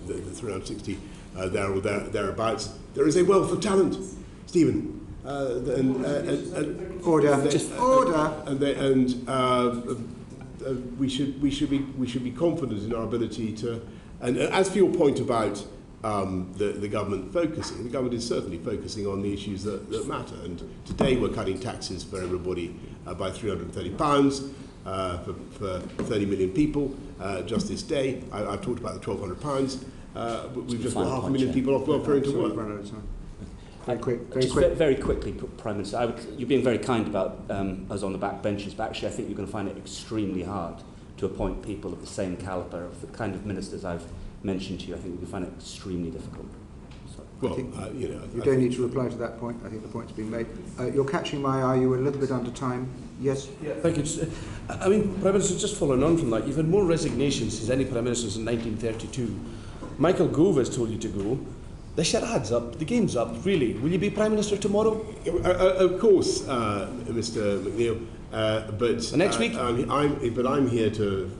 the 360 there or thereabouts. There is a wealth of talent, Stephen. Order. We should be confident in our ability to. And as for your point about the government focusing, the government is certainly focusing on the issues that matter. And today we're cutting taxes for everybody by £330 for 30 million people. Just this day, I've talked about the £1,200. We've just got 500,000 people off welfare into work. Very quickly, Prime Minister, you're being very kind about us on the back benches, but actually I think you're going to find it extremely hard to appoint people of the same calibre, of the kind of ministers I've mentioned to you. I think you're going to find it extremely difficult. Well, you don't need to reply to that point. I think the point's been made. You're catching my eye. You were a little bit under time. Yes? Yeah, thank you. I mean, Prime Minister, just following on from that, you've had more resignations since any Prime Minister since 1932. Michael Gove has told you to go. The charade's up. The game's up. Really. Will you be Prime Minister tomorrow? Of course, Mr. McNeill. But next week? I'm here to.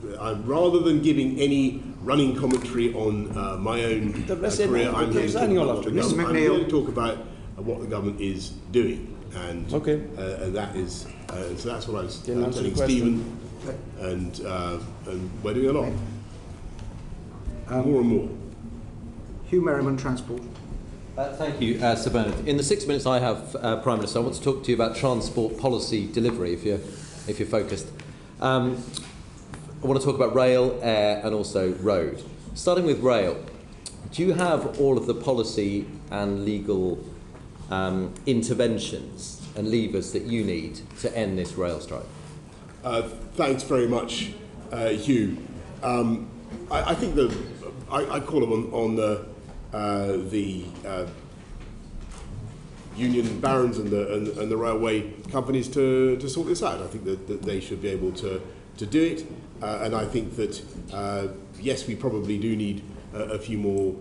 Rather than giving any running commentary on my own career, I'm here to talk about what the government is doing, and that is. So that's what I was telling Stephen, and we're doing a lot, more and more. Hugh Merriman, Transport. Thank you, Sir Bernard. In the 6 minutes I have, Prime Minister, I want to talk to you about transport policy delivery, if you're focused. I want to talk about rail, air, and also road. Starting with rail, do you have all of the policy and legal interventions and levers that you need to end this rail strike? Thanks very much, Hugh. I think I call on the union barons and the railway companies to sort this out. I think that they should be able to do it, and I think that yes, we probably do need a few more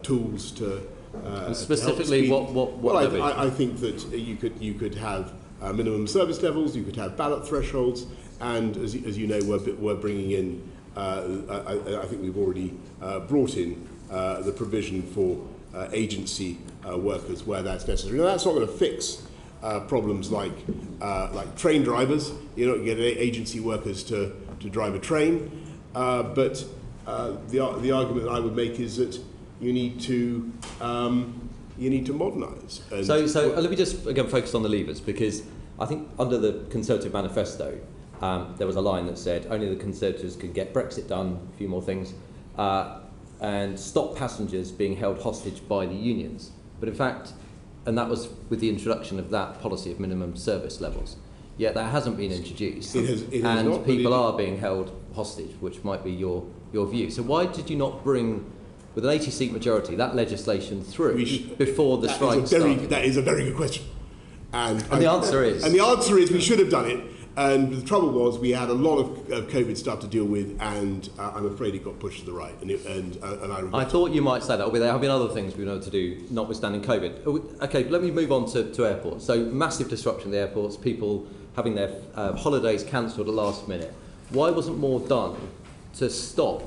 tools to And specifically, what well, levy? I think that you could have minimum service levels, you could have ballot thresholds, and as you know, we're bringing in. I think we've already brought in the provision for agency workers where that's necessary. Now, that's not going to fix problems like train drivers. You're not going to get agency workers to drive a train, but the argument I would make is that you need to modernise. So let me just again focus on the levers, because I think under the Conservative manifesto there was a line that said only the Conservatives can get Brexit done, a few more things, and stop passengers being held hostage by the unions. But in fact, and that was with the introduction of that policy of minimum service levels. Yet that hasn't been introduced, it has and not, people are being held hostage, which might be your view. So why did you not bring, with an 80-seat majority, that legislation through before the strike started? That is a very good question. And the answer is? And the answer is we should have done it. And the trouble was we had a lot of COVID stuff to deal with, and I'm afraid it got pushed to the right. And I thought you might say that, although there have been other things we've been able to do, notwithstanding COVID. Okay, let me move on to airports. So massive disruption in the airports, people having their holidays cancelled at the last minute. Why wasn't more done to stop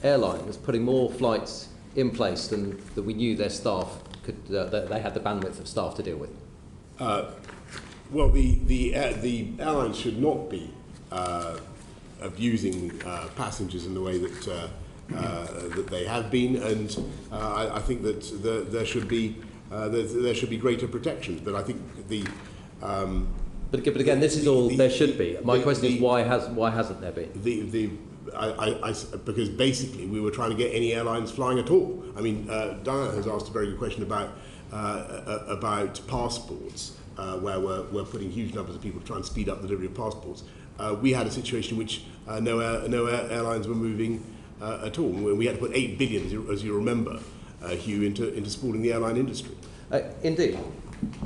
airlines putting more flights in place than that we knew their staff could, that they had the bandwidth of staff to deal with? Well, the airlines should not be abusing passengers in the way that they have been, and I think that there should be greater protections. But I think But again, this is all there should be. My question is why hasn't there been? Because basically we were trying to get any airlines flying at all. I mean, Diana has asked a very good question about passports. Where we're putting huge numbers of people to try and speed up the delivery of passports. We had a situation in which no airlines were moving at all. We had to put 8 billion, as you remember, Hugh, into supporting the airline industry. Indeed.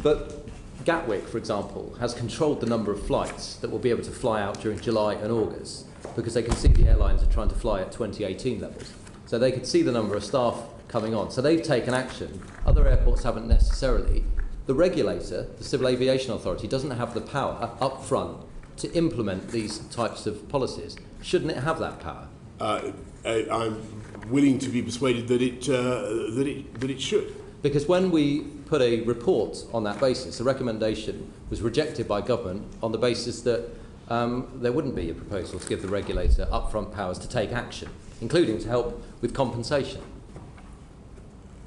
But Gatwick, for example, has controlled the number of flights that will be able to fly out during July and August, because they can see the airlines are trying to fly at 2018 levels. So they could see the number of staff coming on. So they've taken action. Other airports haven't necessarily. The regulator, the Civil Aviation Authority, doesn't have the power up front to implement these types of policies. Shouldn't it have that power? I'm willing to be persuaded that it should. Because when we put a report on that basis, the recommendation was rejected by government on the basis that there wouldn't be a proposal to give the regulator upfront powers to take action, including to help with compensation.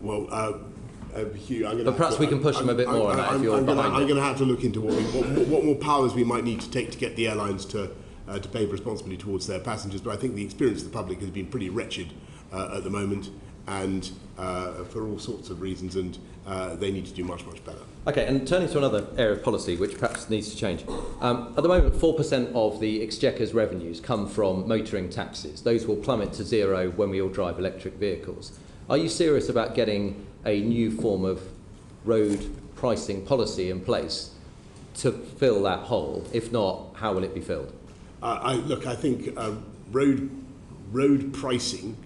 Well, Hugh, but perhaps we can push them a bit more on that if you're behind it. I'm going to have to look into what more powers we might need to take to get the airlines to pay responsibly towards their passengers. But I think the experience of the public has been pretty wretched at the moment, and for all sorts of reasons, and they need to do much, much better. Okay, and turning to another area of policy which perhaps needs to change. At the moment, 4% of the Exchequer's revenues come from motoring taxes. Those will plummet to zero when we all drive electric vehicles. Are you serious about getting a new form of road pricing policy in place to fill that hole? If not, how will it be filled? I think road pricing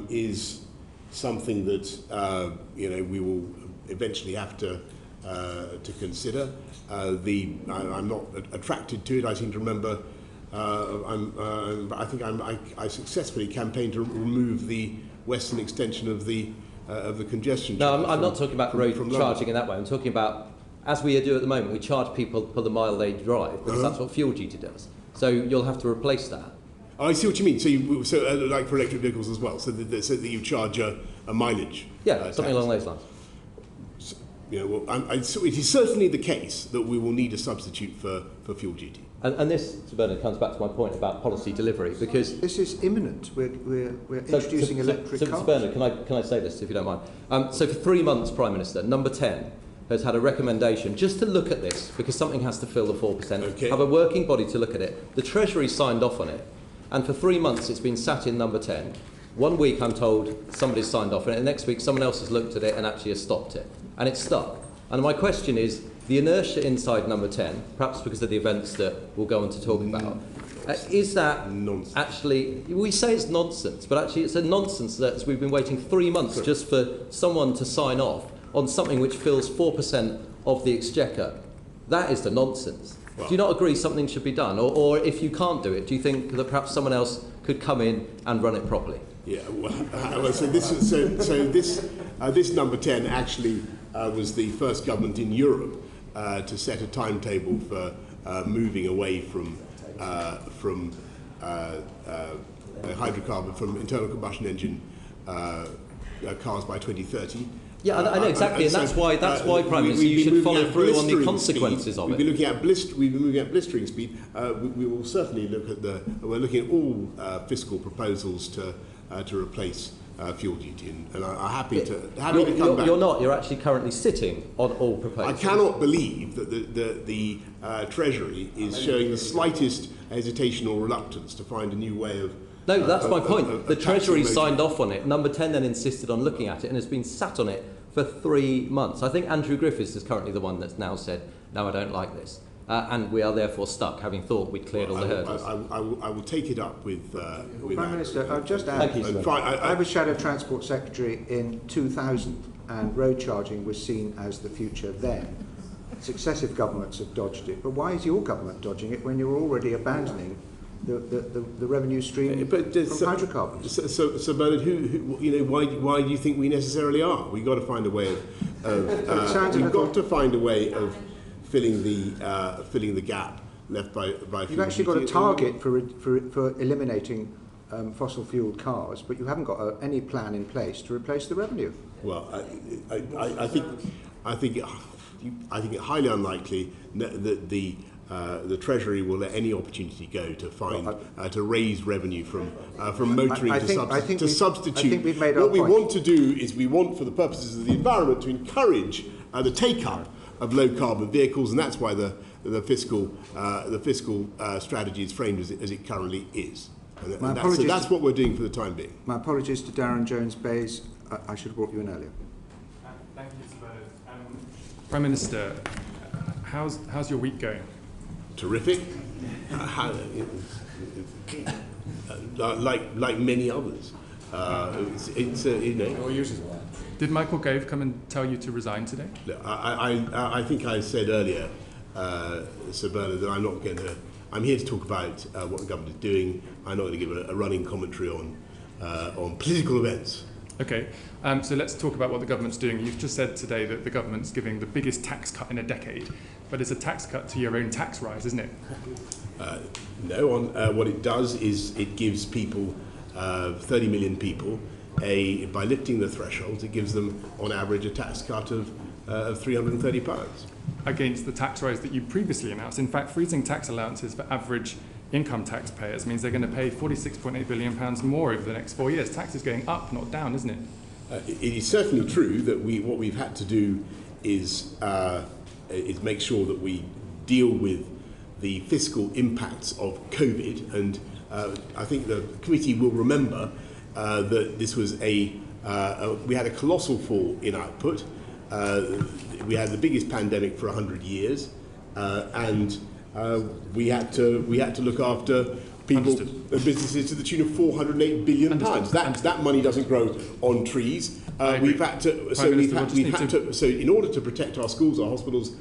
is something that we will eventually have to consider. I'm not attracted to it. I seem to remember. I think I successfully campaigned to remove the western extension of the congestion charge. No, I'm not talking about road charging in that way. I'm talking about, as we do at the moment, we charge people for the mile they drive, because that's what fuel duty does. So you'll have to replace that. Oh, I see what you mean. So like for electric vehicles as well, so that you charge a mileage. Yeah, something along those lines. So, it is certainly the case that we will need a substitute for fuel duty. And this, Sir Bernard, comes back to my point about policy delivery, because this is imminent. We're introducing electric cars. Sir Bernard, can I say this, if you don't mind? So for 3 months, Prime Minister, Number 10 has had a recommendation just to look at this, because something has to fill the 4%. Okay. Have a working body to look at it. The Treasury signed off on it, and for 3 months it's been sat in Number 10. 1 week I'm told somebody's signed off on it, and next week someone else has looked at it and actually has stopped it, and it's stuck. And my question is, the inertia inside Number 10, perhaps because of the events that we'll go on to talk about, Is that nonsense. actually, we say it's nonsense, but actually it's a nonsense that we've been waiting 3 months just for someone to sign off on something which fills 4% of the exchequer. That is the nonsense. Well, do you not agree something should be done? Or if you can't do it, do you think that perhaps someone else could come in and run it properly? Yeah, well, so this number 10 actually was the first government in Europe to set a timetable for moving away from hydrocarbon, from internal combustion engine cars by 2030. Yeah, I know exactly, and that's why Prime Minister, you should follow through on the consequences of it. We've been moving at blistering speed. We will certainly look at we're looking at all fiscal proposals to replace fuel duty, and I'm happy to come back. You're not. You're actually currently sitting on all proposals. I cannot believe that the Treasury is showing the slightest hesitation or reluctance to find a new way of. No, that's my point. The Treasury motor. signed off on it. Number 10 then insisted on looking at it and has been sat on it for 3 months. I think Andrew Griffiths is currently the one that's now said, no, I don't like this. And we are therefore stuck, having thought we'd cleared all the hurdles. I will take it up with Prime Minister, I'll just add, I was Shadow Transport Secretary in 2000 and road charging was seen as the future then. Successive governments have dodged it, but why is your government dodging it when you're already abandoning the revenue stream from hydrocarbons? So Bernard, why do you think we necessarily are? We've got to find a way of filling the gap left by You've actually got a target for eliminating fossil fueled cars, but you haven't got any plan in place to replace the revenue. Well, I think it highly unlikely that the Treasury will let any opportunity go to find to raise revenue from motoring to substitute. I think we've made what our we point. want to do is we want, for the purposes of the environment, to encourage the take-up of low-carbon vehicles, and that's why the fiscal strategy is framed as it currently is. So that's what we're doing for the time being. My apologies to Darren Jones-Bayes. I should have brought you in earlier. Thank you, Mr. Bernard. Prime Minister, how's your week going? Terrific. Like many others. Did Michael Gove come and tell you to resign today? Look, I think I said earlier, Sir Bernard, that I'm here to talk about what the government is doing. I'm not going to give a running commentary on political events. Okay, so let's talk about what the government's doing. You've just said today that the government's giving the biggest tax cut in a decade, but it's a tax cut to your own tax rise, isn't it? No, what it does is it gives people, 30 million people, by lifting the thresholds, it gives them, on average, a tax cut of £330. Against the tax rise that you previously announced. In fact, freezing tax allowances for average income taxpayers means they're going to pay £46.8 billion more over the next 4 years. Tax is going up, not down, isn't it? It is certainly true that what we've had to do is make sure that we deal with the fiscal impacts of COVID, and I think the committee will remember that this was we had a colossal fall in output. We had the biggest pandemic for 100 years, and we had to look after people and businesses to the tune of £408 billion. That money doesn't grow on trees. We've had to. So in order to protect our schools, our hospitals,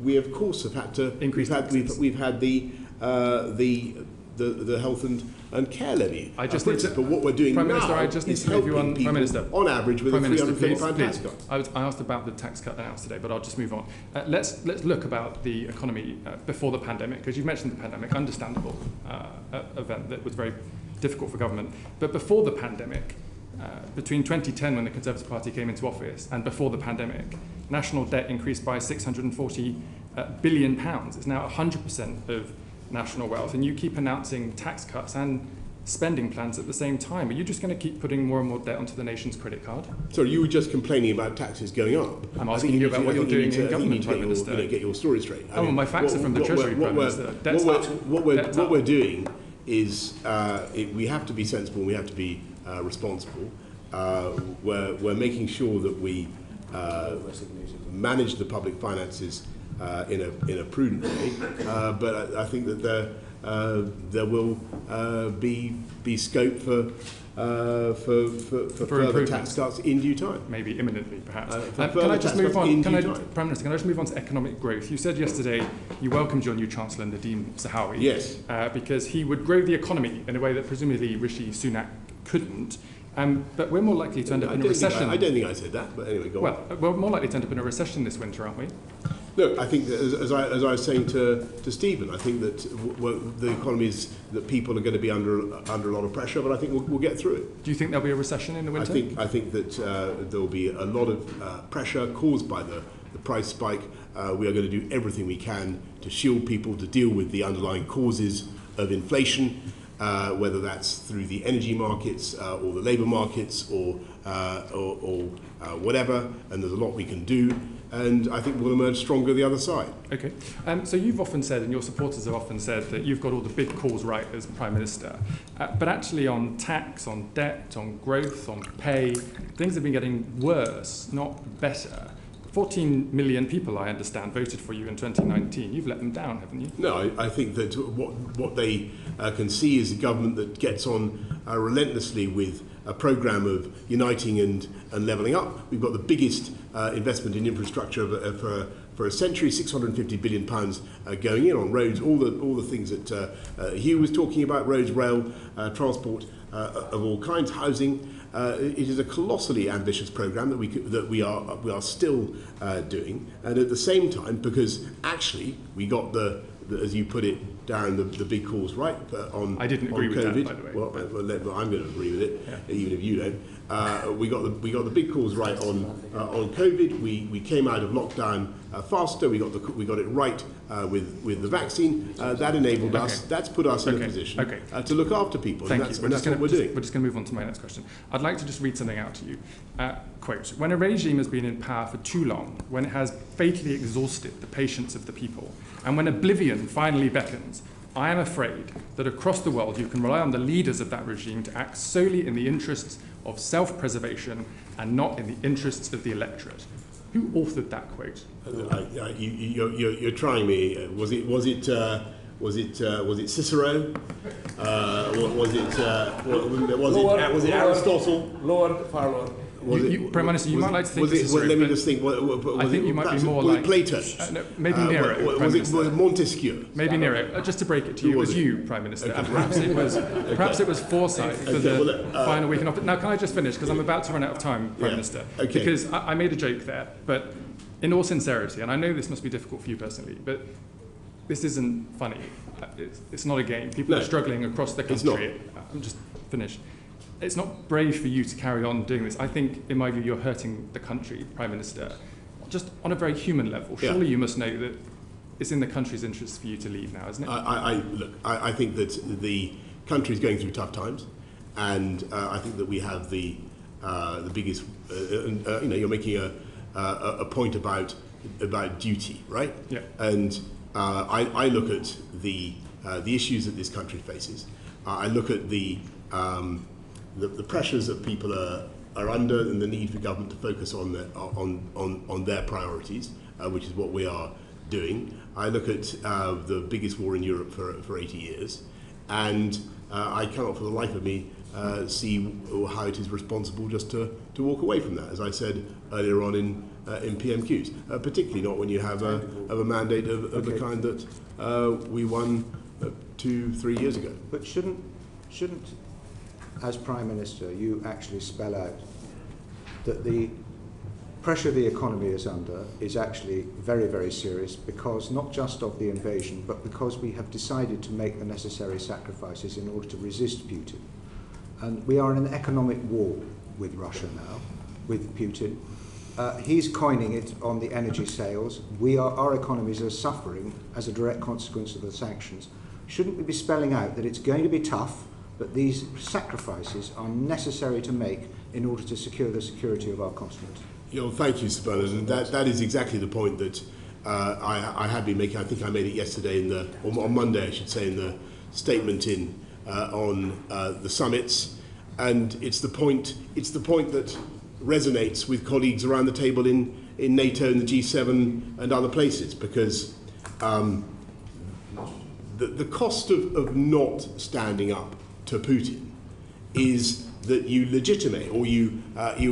we of course have had to increase. We've had the health and care levy. But what we're doing now is helping people on average with a £330 tax cut. I asked about the tax cut announced today, but I'll just move on. Let's look about the economy before the pandemic, because you've mentioned the pandemic, understandable event that was very difficult for government. But before the pandemic, between 2010, when the Conservative Party came into office, and before the pandemic, national debt increased by £640 billion. It's now 100% of national wealth, and you keep announcing tax cuts and spending plans at the same time. Are you just going to keep putting more and more debt onto the nation's credit card? Sorry, you were just complaining about taxes going up. I'm asking you about what you're doing in government, Prime Minister. Get your story straight. My facts are from the Treasury, Prime Minister. What we're doing is we have to be sensible and we have to be responsible. We're making sure that we manage the public finances in a prudent way, but I think that there will be scope for further tax cuts in due time. Maybe imminently, perhaps. Can I just move on? Prime Minister, can I just move on to economic growth? You said yesterday you welcomed your new Chancellor, Nadeem Zahawi. Yes. Because he would grow the economy in a way that presumably Rishi Sunak couldn't. But we're more likely to end up in a recession. I don't think I said that, but anyway, go on. Well, we're more likely to end up in a recession this winter, aren't we? Look, I think that as I was saying to Stephen, I think that the economies that people are going to be under a lot of pressure, but I think we'll get through it. Do you think there'll be a recession in the winter? I think that there will be a lot of pressure caused by the price spike. We are going to do everything we can to shield people, to deal with the underlying causes of inflation, whether that's through the energy markets or the labour markets or whatever. And there's a lot we can do. And I think we'll emerge stronger the other side. Okay. So you've often said, and your supporters have often said, that you've got all the big calls right as Prime Minister. But actually on tax, on debt, on growth, on pay, things have been getting worse, not better. 14 million people, I understand, voted for you in 2019. You've let them down, haven't you? No, I think that what they can see is a government that gets on relentlessly with a programme of uniting and levelling up. We've got the biggest investment in infrastructure for a century, £650 billion going in on roads, all the things that Hugh was talking about, roads, rail, transport of all kinds, housing. It is a colossally ambitious programme that we are still doing, and at the same time, because actually we got the as you put it, Darren, the big calls right on I didn't agree on with COVID. that, by the way. Well, I'm going to agree with it, even if you don't. We got the big calls right on COVID. We came out of lockdown faster. We got it right with the vaccine. That enabled us. That's put us in a position to look after people. Thank and you. that's what we're doing. We're just going to move on to my next question. I'd like to just read something out to you. Quote, when a regime has been in power for too long, when it has fatally exhausted the patience of the people, and when oblivion finally beckons, I am afraid that across the world you can rely on the leaders of that regime to act solely in the interests of self-preservation and not in the interests of the electorate. Who authored that quote? You're trying me. Was it Cicero? Was it Aristotle? Lord, far Lord. Prime Minister, you might like to think Cicero, let me just think. I think you might be more like Plato. No, maybe Nero. Was it Montesquieu? Maybe Nero. Just to break it to you, it was you, Prime Minister, and perhaps it was foresight for the final week in office. Now, can I just finish, because I'm about to run out of time, Prime Minister? Because I made a joke there, but in all sincerity, and I know this must be difficult for you personally, but this isn't funny. It's not a game. People are struggling across the country. I'm just finished. It's not brave for you to carry on doing this. I think, in my view, you're hurting the country, Prime Minister, just on a very human level. Surely you must know that it's in the country's interest for you to leave now, isn't it? I think that the country is going through tough times, and I think that we have the biggest. You're making a point about duty, right? Yeah. And I look at the issues that this country faces. I look at the pressures that people are under, and the need for government to focus on their priorities, which is what we are doing. I look at the biggest war in Europe for 80 years, and I cannot for the life of me see how it is responsible just to walk away from that, as I said earlier on in PMQs, particularly not when you have a mandate of the kind that we won 2-3 years ago. But shouldn't as Prime Minister, you actually spell out that the pressure the economy is under is actually very, very serious, because not just of the invasion, but because we have decided to make the necessary sacrifices in order to resist Putin. And we are in an economic war with Russia now, with Putin. He's coining it on the energy sales. Our economies are suffering as a direct consequence of the sanctions. Shouldn't we be spelling out that it's going to be tough, but these sacrifices are necessary to make in order to secure the security of our continent? Thank you, Sir Bernard. And that is exactly the point that I have been making. I think I made it yesterday on Monday, I should say, in the statement on the summits. And it's the point that resonates with colleagues around the table in NATO and the G7 and other places, because the cost of not standing up to Putin is that you legitimate or you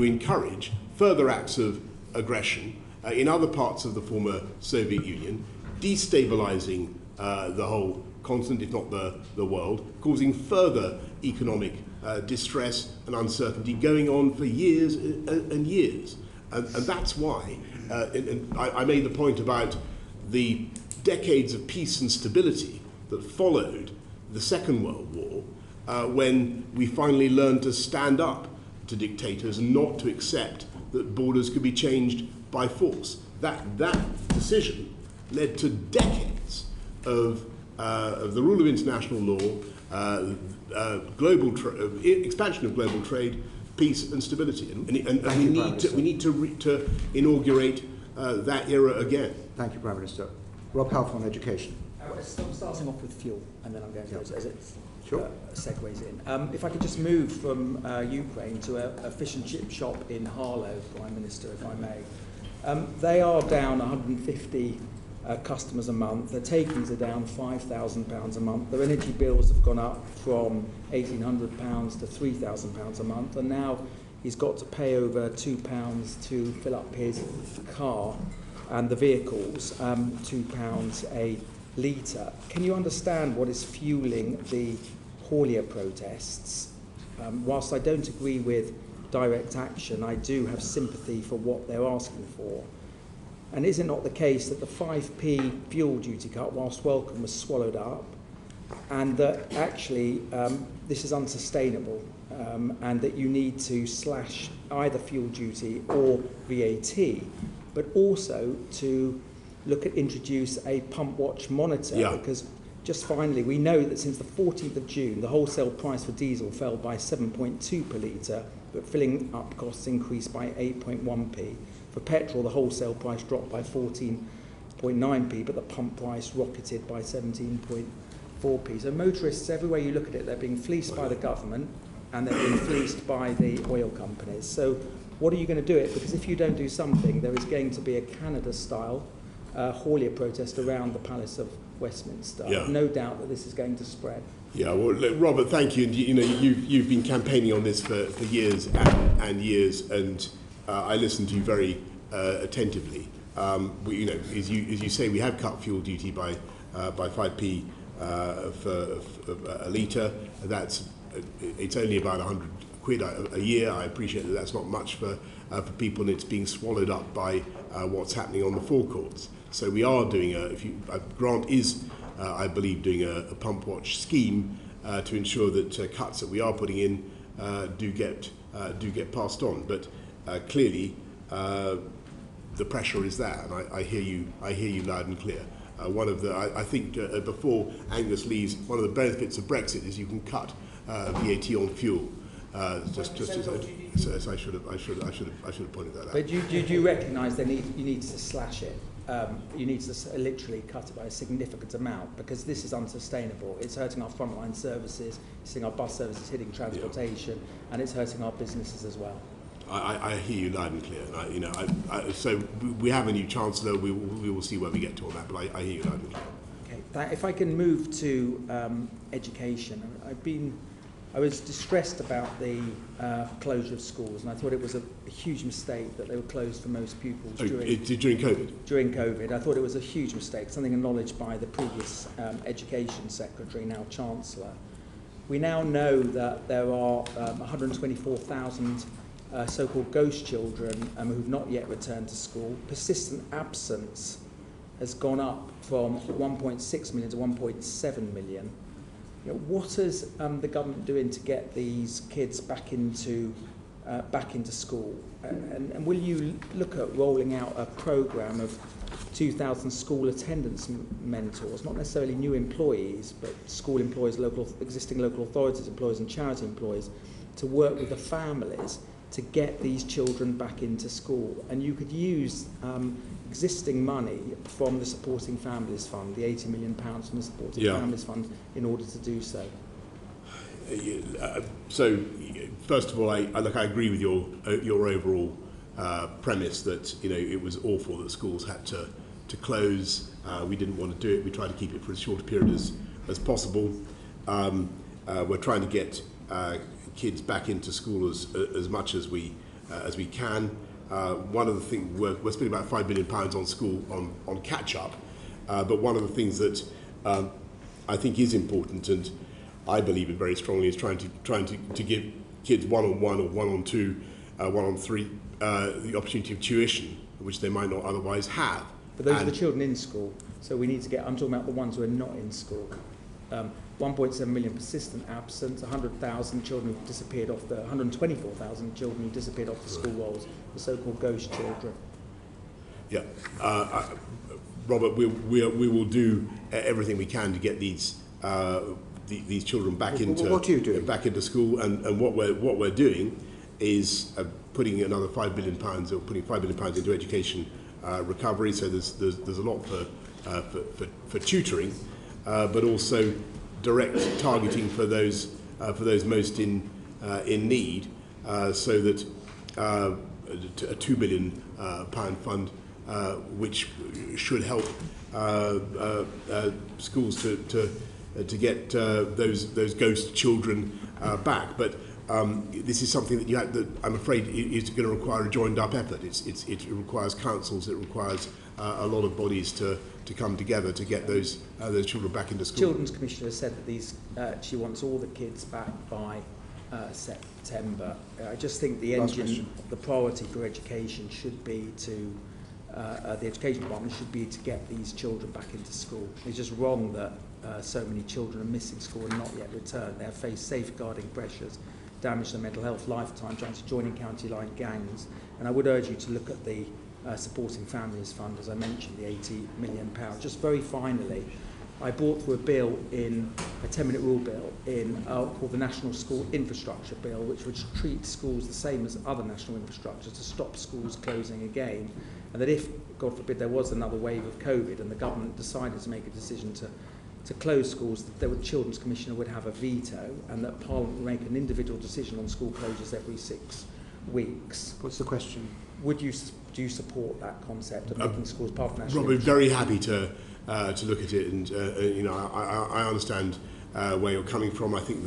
encourage further acts of aggression in other parts of the former Soviet Union, destabilizing the whole continent, if not the world, causing further economic distress and uncertainty going on for years and years. And that's why I made the point about the decades of peace and stability that followed the Second World War, when we finally learned to stand up to dictators and not to accept that borders could be changed by force. That decision led to decades of the rule of international law, expansion of global trade, peace and stability. And we need to inaugurate that era again. Thank you, Prime Minister. Rob Half on education. Starting off with fuel, and then I'm going to as it segues in. If I could just move from Ukraine to a fish and chip shop in Harlow, Prime Minister, if I may. They are down 150 customers a month. Their takings are down £5,000 a month. Their energy bills have gone up from £1,800 to £3,000 a month, and now he's got to pay over £2 to fill up his car and the vehicles, £2 a litre. Can you understand what is fueling the haulier protests? Whilst I don't agree with direct action, I do have sympathy for what they're asking for. And is it not the case that the 5p fuel duty cut, whilst welcome, was swallowed up, and that actually this is unsustainable, and that you need to slash either fuel duty or VAT, but also to look at introduce a pump watch monitor, because just finally, we know that since the 14th of June, the wholesale price for diesel fell by 7.2 per litre, but filling up costs increased by 8.1p. For petrol, the wholesale price dropped by 14.9p, but the pump price rocketed by 17.4p. So motorists, everywhere you look at it, they're being fleeced by the government, and they're being fleeced by the oil companies. So what are you going to do it? Because if you don't do something, there is going to be a Canada-style haulier protest around the Palace of Westminster. I have no doubt that this is going to spread. Yeah, well, look, Robert, thank you. And you've been campaigning on this for years and years, and I listened to you very attentively. As you say, we have cut fuel duty by 5p for a litre. It's only about 100 quid a year. I appreciate that that's not much for people, and it's being swallowed up by what's happening on the forecourts. So we are doing Grant is, I believe, doing a pump watch scheme to ensure that cuts that we are putting in do get passed on. But clearly, the pressure is there, and I hear you loud and clear. I think before Angus leaves, one of the benefits of Brexit is you can cut VAT on fuel. So I should have pointed that out. But do you recognise you need to slash it? You need to literally cut it by a significant amount, because this is unsustainable. It's hurting our frontline services, it's hitting our bus services, hitting transportation, and it's hurting our businesses as well. I hear you loud and clear. So we have a new Chancellor. We will see where we get to on that. But I hear you loud and clear. Okay. If I can move to education, I was distressed about the closure of schools, and I thought it was a huge mistake that they were closed for most pupils during COVID. During COVID, I thought it was a huge mistake, something acknowledged by the previous Education Secretary, now Chancellor. We now know that there are 124,000 so-called ghost children who've not yet returned to school. Persistent absence has gone up from 1.6 million to 1.7 million. What is the government doing to get these kids back into school? And will you look at rolling out a programme of 2,000 school attendance mentors, not necessarily new employees, but school employees, existing local authorities employees and charity employees, to work with the families to get these children back into school? And you could use existing money from the Supporting Families Fund, the £80 million from the Supporting Families Fund, in order to do so. So, first of all, I agree with your overall premise that it was awful that schools had to close. We didn't want to do it. We tried to keep it for as short a period as possible. We're trying to get kids back into school as much as we can. One of the things we're spending about £5 billion on school on catch up, but one of the things that I think is important, and I believe it very strongly, is trying to give kids 1-on-1 or 1-on-2, 1-on-3 the opportunity of tuition, which they might not otherwise have. But those are the children in school, so we need to get. I'm talking about the ones who are not in school. 1.7 million persistent absent, 100,000 children who've disappeared off 124,000 children who disappeared off the school rolls, the so-called ghost children. Yeah, Robert, we will do everything we can to get these children back into school, and what we're doing is putting another £5 billion, or putting £5 billion into education recovery. So there's a lot for tutoring, but also direct targeting for those most in need, so that a £2 billion fund, which should help schools to get those ghost children back. But this is something that I'm afraid is going to require a joined-up effort. It requires councils, it requires a lot of bodies to come together to get those children back into school. Children's Commissioner said that she wants all the kids back by September. I just think the priority for education should be to the Education Department should be to get these children back into school. It's just wrong that so many children are missing school and not yet returned. They have faced safeguarding pressures, damage their mental health, lifetime, trying to join in county line gangs. And I would urge you to look at the Supporting Families Fund, as I mentioned, the £80 million. Just very finally, I brought through a bill in a 10-minute rule bill called the National School Infrastructure Bill, which would treat schools the same as other national infrastructures to stop schools closing again. And that if, God forbid, there was another wave of COVID and the government decided to make a decision to close schools, that the Children's Commissioner would have a veto, and that Parliament would make an individual decision on school closures every 6 weeks. What's the question? Do you support that concept of making schools part of national? Robert, very happy to look at it, and I understand where you're coming from. I think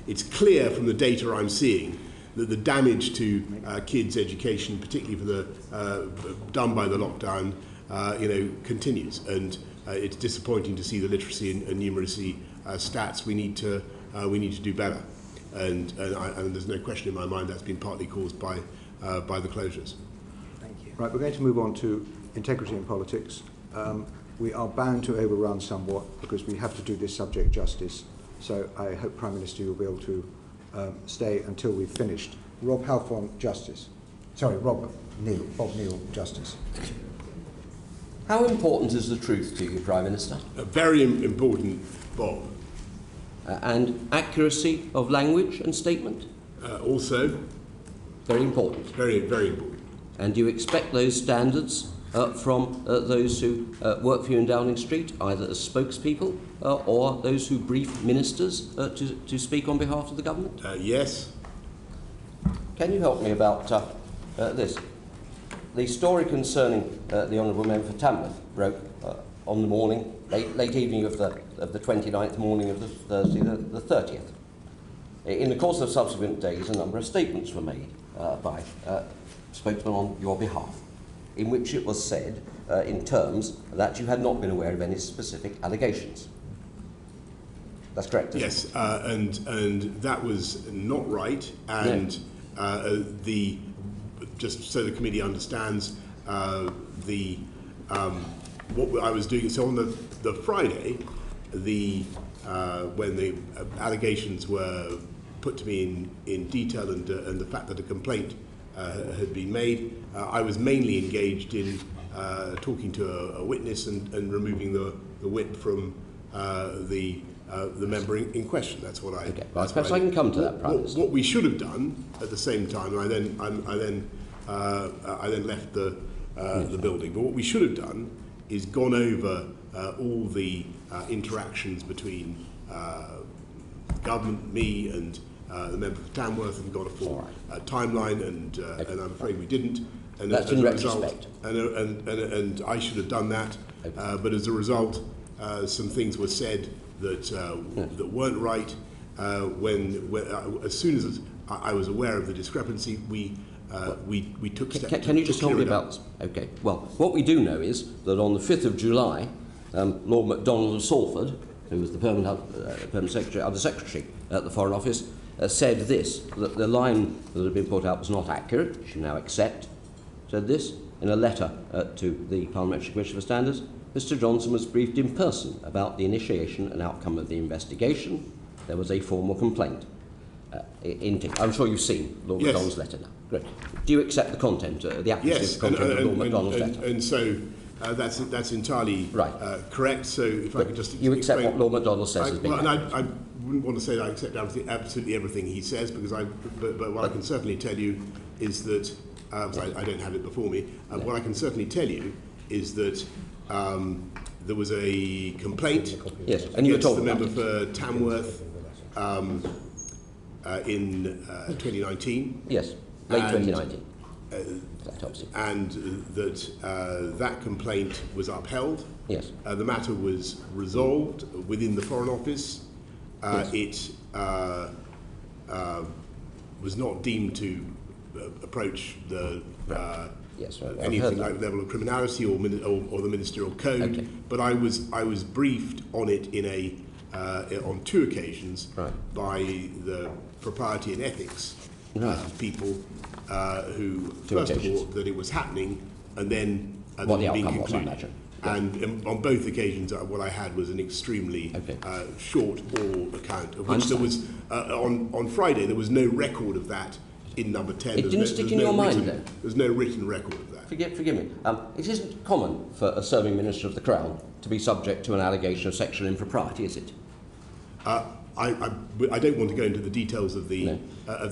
it's clear from the data I'm seeing that the damage to kids' education, particularly for the done by the lockdown, continues, and it's disappointing to see the literacy and numeracy stats. We need to do better, and there's no question in my mind that's been partly caused by the closures. Thank you. Right, we're going to move on to integrity in politics. We are bound to overrun somewhat because we have to do this subject justice. So I hope, Prime Minister, you'll be able to stay until we've finished. Rob Halfon, Justice. Sorry, Bob Neal, Justice. How important is the truth to you, Prime Minister? Very important, Bob. And accuracy of language and statement? Also. Very important. Very, very important. And do you expect those standards from those who work for you in Downing Street, either as spokespeople or those who brief ministers to speak on behalf of the government? Yes. Can you help me about this? The story concerning the Honourable Member for Tamworth broke on the morning, late evening of the 29th, morning of the Thursday, the 30th. In the course of subsequent days, a number of statements were made by spokesmen on your behalf, in which it was said, in terms, that you had not been aware of any specific allegations. That's correct, isn't it? Yes, and that was not right, and just so the committee understands what I was doing. So on the Friday, when the allegations were put to me in detail, and the fact that a complaint had been made, I was mainly engaged in talking to a witness and removing the whip from the member in question. That's what I. Okay, well, perhaps I can come to that, Prime Minister. What we should have done at the same time, I then left the building. But what we should have done is gone over all the interactions between government, me, and the member for Tamworth, and got a full timeline, and I'm afraid we didn't. And that's in retrospect. And I should have done that, but as a result, some things were said that weren't right. As soon as I was aware of the discrepancy, we took steps. Can you just tell me about this? Okay. Well, what we do know is that on the 5th of July, Lord MacDonald of Salford, who was the permanent secretary, Under Secretary at the Foreign Office, said this, that the line that had been put out was not accurate, she now accept, said this, in a letter to the Parliamentary Commission for Standards. Mr Johnson was briefed in person about the initiation and outcome of the investigation. There was a formal complaint. I'm sure you've seen Lord MacDonald's letter now. Great. Do you accept the content, the accuracy of the content of Lord MacDonald's letter? And so that's entirely correct. So if I could just you accept what Lord MacDonald says as being accurate? I wouldn't want to say that I accept absolutely everything he says, because but what I can certainly tell you is that I don't have it before me. What I can certainly tell you is that there was a complaint and you were told the member for Tamworth in 2019. Yes, late 2019. And that complaint was upheld. Yes. The matter was resolved within the Foreign Office. It was not deemed to approach the anything like the level of criminality or the ministerial code. Okay. But I was briefed on it in on 2 occasions by the propriety and ethics people who first of all that it was happening, and then what the being outcome was, I concluded. imagine. And on both occasions, what I had was an extremely short oral account, of which there was, on Friday, there was no record of that in number 10. It didn't stick in your mind then? There's no written record of that. Forgive me. It isn't common for a serving Minister of the Crown to be subject to an allegation of sexual impropriety, is it? I don't want to go into the details of the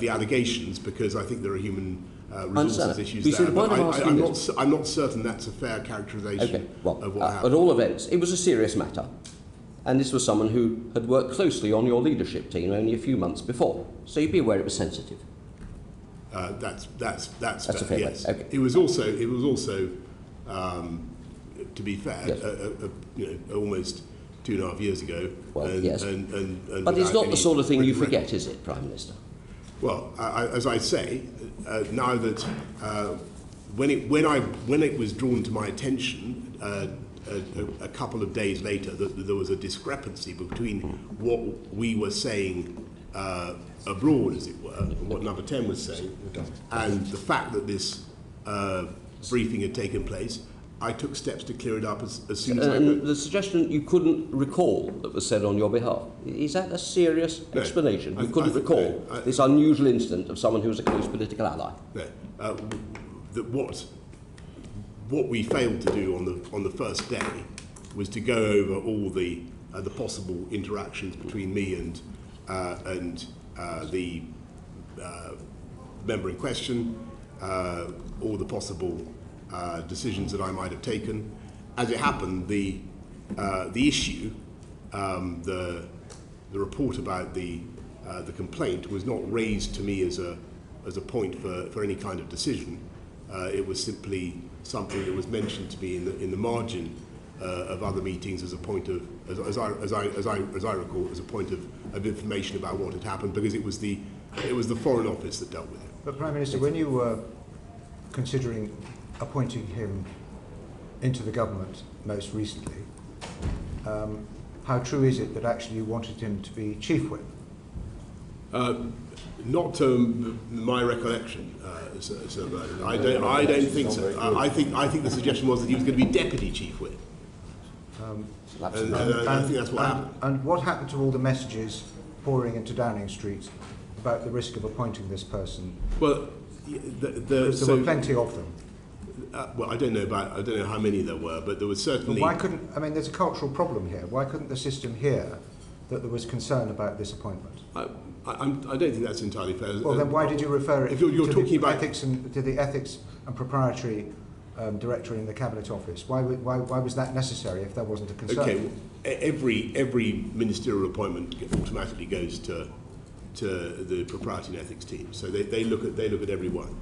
allegations, because I think there are human resources issues there. But I'm not certain that's a fair characterisation of what happened. At all events, it was a serious matter, and this was someone who had worked closely on your leadership team only a few months before, so you'd be aware it was sensitive. That's a fair yes. Okay. It was also to be fair, almost 2.5 years ago. Well, yes. But it's not the sort of thing you forget, is it, Prime Minister? Well, as I say, now that when it was drawn to my attention a couple of days later that there was a discrepancy between what we were saying abroad, as it were, and what Number 10 was saying, and the fact that this briefing had taken place, I took steps to clear it up as soon as I could. The suggestion you couldn't recall that was said on your behalf, is that a serious explanation? You couldn't recall this unusual incident of someone who was a close political ally? No. What we failed to do on the first day was to go over all the possible interactions between me and the member in question, all the possible decisions that I might have taken. As it happened, the issue, the report about the complaint was not raised to me as a point for any kind of decision. It was simply something that was mentioned to me in the margin of other meetings as a point of, as I recall, as a point of information about what had happened, because it was the Foreign Office that dealt with it. But Prime Minister, when you were considering appointing him into the government most recently, how true is it that actually you wanted him to be Chief Whip? Not to my recollection, Sir Bernard. I don't think so. I think the suggestion was that he was going to be Deputy Chief Whip. And I think that's what happened. And what happened to all the messages pouring into Downing Street about the risk of appointing this person? Well, there were plenty of them. Well, I don't know how many there were, but there was certainly. But why couldn't? I mean, there's a cultural problem here. Why couldn't the system hear that there was concern about this appointment? I don't think that's entirely fair. Well, then why did you refer it if you're to talking about to the ethics and proprietary director in the Cabinet Office? Why was that necessary if there wasn't a concern? Okay, well, every ministerial appointment automatically goes to the propriety and ethics team, so they look at every one.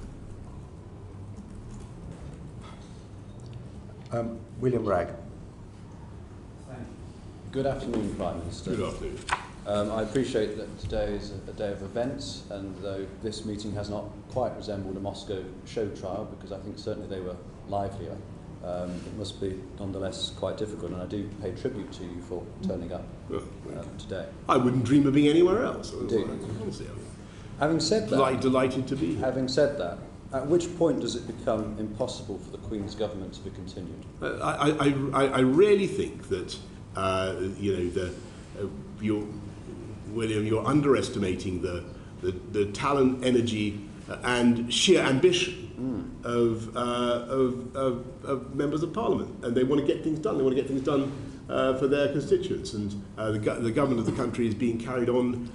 William Ragg. Good afternoon, Prime Minister. Good afternoon. I appreciate that today is a day of events, and though this meeting has not quite resembled a Moscow show trial, because I think certainly they were livelier, it must be nonetheless quite difficult, and I do pay tribute to you for turning up today. I wouldn't dream of being anywhere else. Indeed. Having said that, delighted to be here. Having said that, at which point does it become impossible for the Queen's government to be continued? I really think that William, you're underestimating the talent, energy, and sheer ambition of members of Parliament, and they want to get things done. They want to get things done for their constituents, and the government of the country is being carried on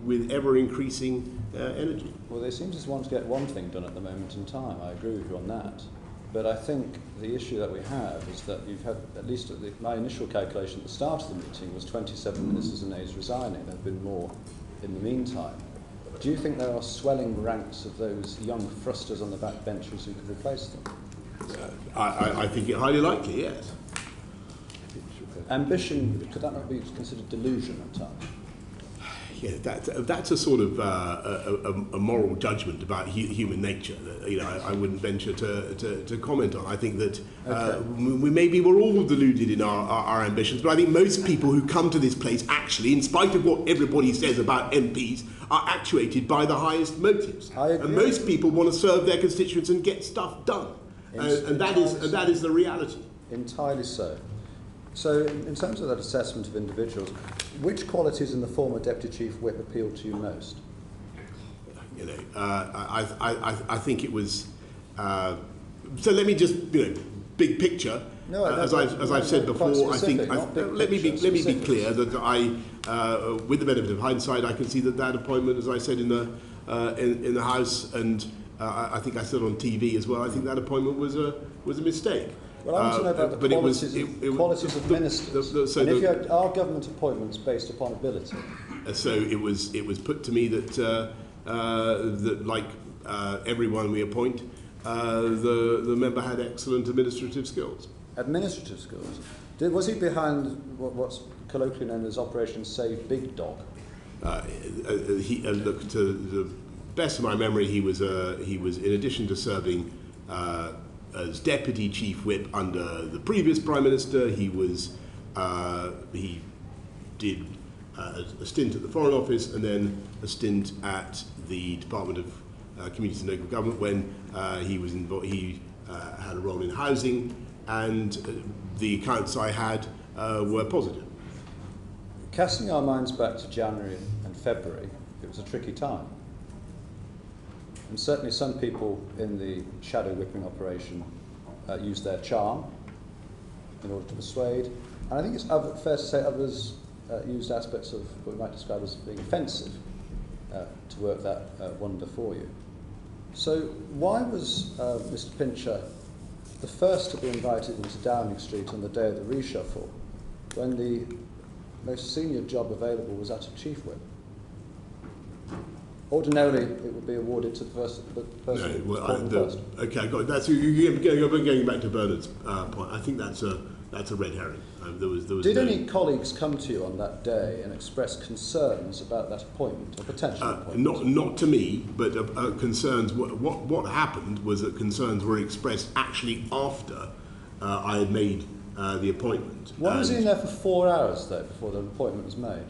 with ever-increasing energy. Well, they seem to want to get one thing done at the moment in time. I agree with you on that. But I think the issue that we have is that you've had, at least my initial calculation at the start of the meeting was 27 ministers and aides resigning. There have been more in the meantime. Do you think there are swelling ranks of those young thrusters on the back benches who could replace them? I think it highly likely, yes. Ambition, could that not be considered delusion at times? Yeah, that's a sort of a moral judgment about human nature that I wouldn't venture to comment on. I think that we're all deluded in our ambitions, but I think most people who come to this place actually, in spite of what everybody says about MPs, are actuated by the highest motives. And most people want to serve their constituents and get stuff done, and that is the reality. Entirely so. So, in terms of that assessment of individuals, which qualities in the former Deputy Chief Whip appealed to you most? I think it was. So let me just, big picture. No, as I've said before, let me be clear that with the benefit of hindsight, I can see that appointment, as I said in the House, and I think I said on TV as well, I think that appointment was a mistake. Well, I want to know about the qualities of ministers. And if you had our government appointments based upon ability. So it was put to me that like everyone we appoint, the member had excellent administrative skills. Administrative skills. Was he behind what's colloquially known as Operation Save Big Dog? Look, to the best of my memory, he was in addition to serving as Deputy Chief Whip under the previous Prime Minister, he did a stint at the Foreign Office and then a stint at the Department of Communities and Local Government when he had a role in housing, and the accounts I had were positive. Casting our minds back to January and February, it was a tricky time. And certainly some people in the shadow whipping operation used their charm in order to persuade. And I think it's fair to say others used aspects of what we might describe as being offensive to work that wonder for you. So why was Mr. Pincher the first to be invited into Downing Street on the day of the reshuffle when the most senior job available was that of Chief Whip? Ordinarily, it would be awarded to the person first. Okay, I got it. That's going back to Bernard's point. I think that's a red herring. Did any colleagues come to you on that day and express concerns about that appointment or potential appointment? Not to me, but concerns. What happened was that concerns were expressed actually after I had made the appointment. Why was he in there for 4 hours though before the appointment was made?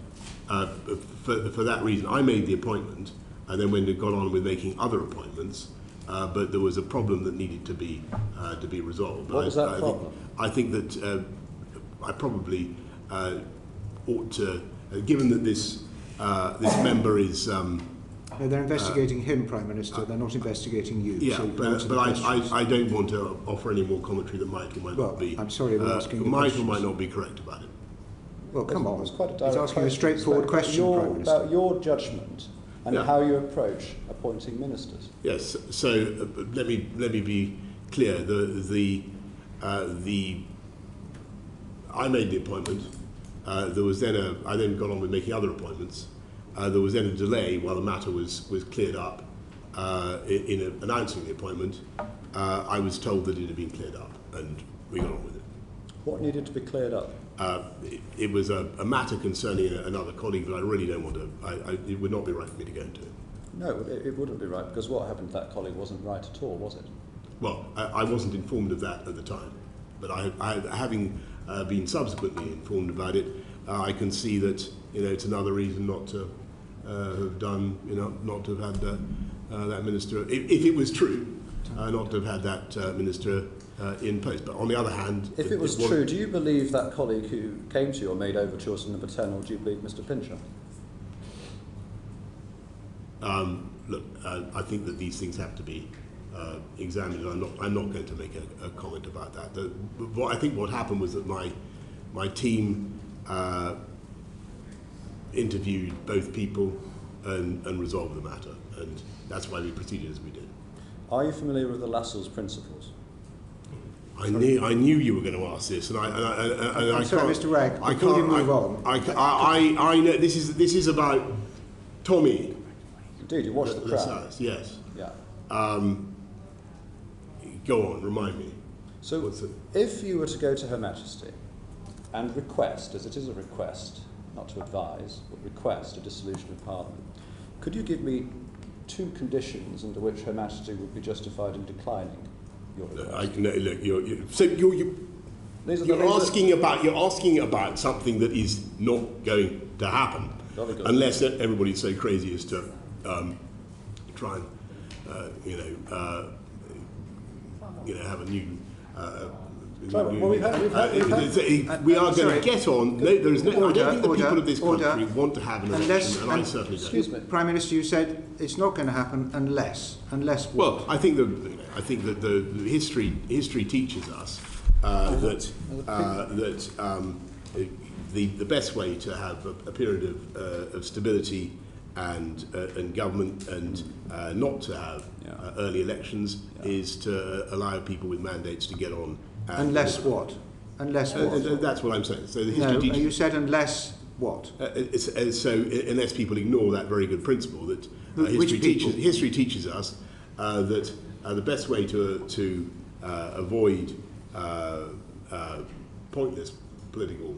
For that reason, I made the appointment. And then when they got on with making other appointments, but there was a problem that needed to be resolved. What was that problem? I think that I probably ought to, given that this member is. No, they're investigating him, Prime Minister. They're not investigating you. Yeah, so but I don't want to offer any more commentary that might or might not be. I'm sorry, we're asking you might or might not be correct about it. Well, come on. It's quite a He's asking a straightforward question, Prime Minister. About your judgment and how you approach appointing ministers. Yes. So let me be clear. I made the appointment. There was then I then got on with making other appointments. There was then a delay while the matter was cleared up in announcing the appointment. I was told that it had been cleared up, and we got on with it. What needed to be cleared up? it was a matter concerning another colleague, but I really don't want to. It would not be right for me to go into it. No, it wouldn't be right, because what happened to that colleague wasn't right at all, was it? Well, I wasn't informed of that at the time, but having been subsequently informed about it, I can see that it's another reason not to have done, not to have had that minister, if it was true, not to have had that minister in post. But on the other hand, if it was true, do you believe that colleague who came to you or made overtures on number 10, or do you believe Mr. Pincher? Look, I think that these things have to be examined. I'm not going to make a comment about that. I think what happened was that my team interviewed both people and resolved the matter, and that's why we proceeded as we did. Are you familiar with the Lassel's principles? I knew you were going to ask this, and I'm sorry, Mr. Ragg. Before you move on, I know this is about Tommy. Indeed, you watched the Crown. Yes. Yeah. Go on, remind me. So, if you were to go to Her Majesty and request, as it is a request, not to advise, but request a dissolution of Parliament, could you give me 2 conditions under which Her Majesty would be justified in declining your request? You're asking about something that is not going to happen, unless everybody's so crazy as to try and have a new. We are going to get on. No, there is no. I don't think the people of this country want to have an election, and I certainly don't. Excuse me, Prime Minister, you said it's not going to happen unless what? Well, I think that the history teaches us that the best way to have a period of stability and government and not to have early elections is to allow people with mandates to get on. Unless what? Unless what? That's what I'm saying. So the history teaches, you said unless what? So unless people ignore that very good principle that history teaches us that the best way to avoid pointless political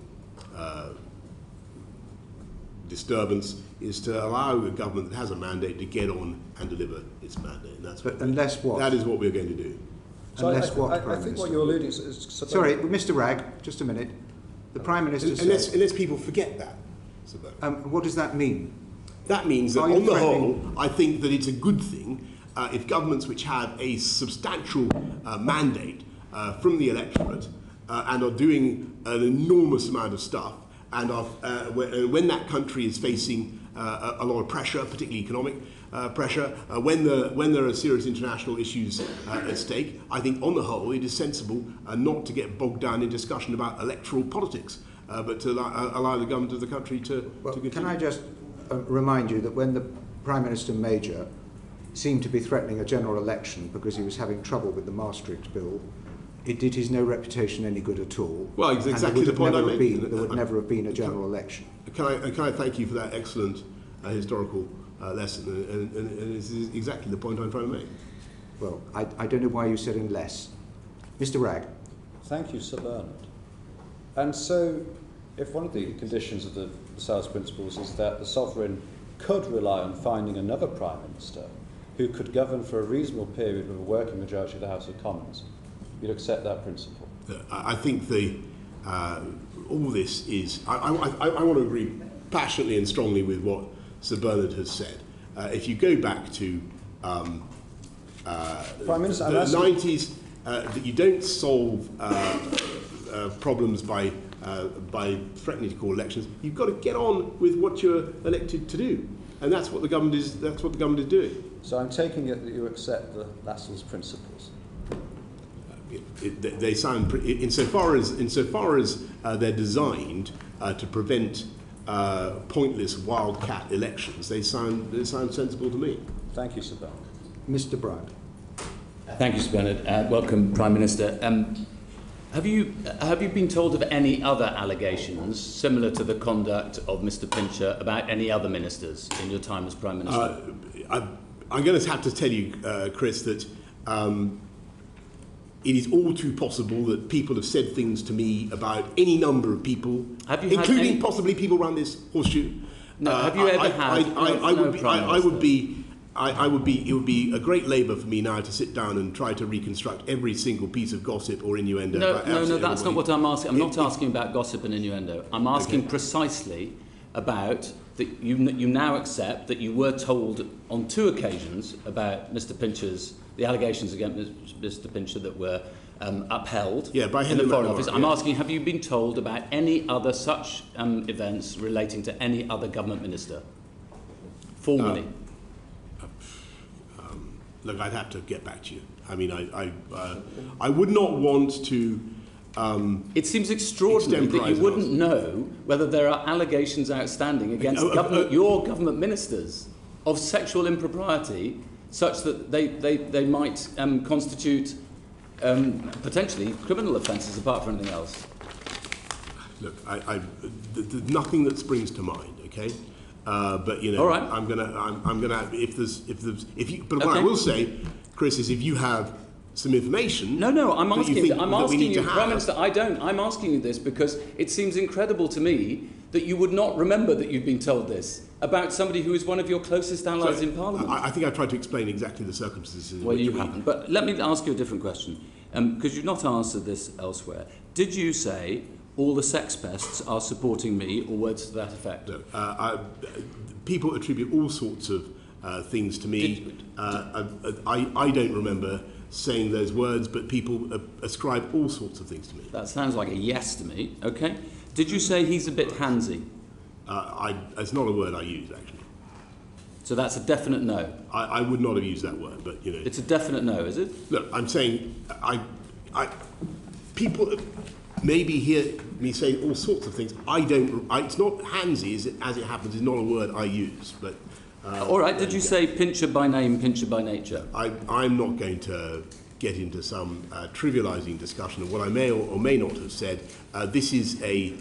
disturbance is to allow a government that has a mandate to get on and deliver its mandate. And that's unless what? That is what we're going to do. So unless what, Prime I think Minister? what you're alluding to is... Sorry, Mr. Ragg, just a minute. The Prime Minister said... Unless people forget that. What does that mean? That means that on the whole, I think that it's a good thing if governments which have a substantial mandate from the electorate and are doing an enormous amount of stuff, and when that country is facing a lot of pressure, particularly economic pressure, when there are serious international issues at stake, I think on the whole it is sensible not to get bogged down in discussion about electoral politics, but to allow the government of the country to continue. Can I just remind you that when the Prime Minister Major seemed to be threatening a general election because he was having trouble with the Maastricht Bill, it did his no reputation any good at all. Well, it's exactly the point I made. There would never have been a general election. Can I thank you for that excellent historical lesson? And this is exactly the point I'm trying to make. Well, I don't know why you said unless. Mr. Ragg. Thank you, Sir Bernard. And so, if one of the conditions of the South's principles is that the sovereign could rely on finding another Prime Minister who could govern for a reasonable period with a working majority of the House of Commons, you'd accept that principle? I think all this is... I want to agree passionately and strongly with what Sir Bernard has said. If you go back to Prime Minister, the 90s, that you don't solve problems by threatening to call elections. You've got to get on with what you're elected to do, and that's what the government is. That's what the government is doing. So I'm taking it that you accept the Lassel's principles. They sound, insofar as they're designed to prevent pointless wildcat elections, they sound sensible to me. Thank you, Sir Bernard. Mr. Brand. Thank you, Sir Bernard. Welcome, Prime Minister. Have you been told of any other allegations similar to the conduct of Mr. Pincher about any other ministers in your time as Prime Minister? I'm going to have to tell you, Chris, that it is all too possible that people have said things to me about any number of people, including possibly people around this horseshoe. No, have you ever had? It would be a great labour for me now to sit down and try to reconstruct every single piece of gossip or innuendo. No, that's not what I'm asking. I'm not asking about gossip and innuendo. I'm asking precisely about that you now accept that you were told on 2 occasions about Mr. Pincher's, the allegations against Mr. Pincher that were upheld by in the Foreign Office. I'm asking, have you been told about any other such events relating to any other government minister? Formally. Look, I'd have to get back to you. I mean, I would not want to. It seems extraordinary that you wouldn't know whether there are allegations outstanding against your government ministers of sexual impropriety, such that they might constitute potentially criminal offences apart from anything else. Look, there's nothing that springs to mind. Okay. But you know, all right. I'm gonna but what I will say, Chris, is if you have some information. No, I'm asking you, Prime Minister. I'm asking you this because it seems incredible to me that you would not remember that you've been told this about somebody who is one of your closest allies in Parliament. I think I tried to explain exactly the circumstances. Well, you haven't. But let me ask you a different question, because you've not answered this elsewhere. Did you say all the sex pests are supporting me, or words to that effect? No. People attribute all sorts of things to me. I don't remember saying those words, but people ascribe all sorts of things to me. That sounds like a yes to me. Okay. Did you say he's a bit handsy? It's not a word I use, actually. So that's a definite no? I would not have used that word, but you know. It's a definite no, is it? Look, I'm saying people maybe hear me say all sorts of things. It's not handsy, as it happens, is not a word I use, but. All right, did you say Pincher by name, Pincher by nature? I'm not going to get into some trivialising discussion of what I may or may not have said. This is a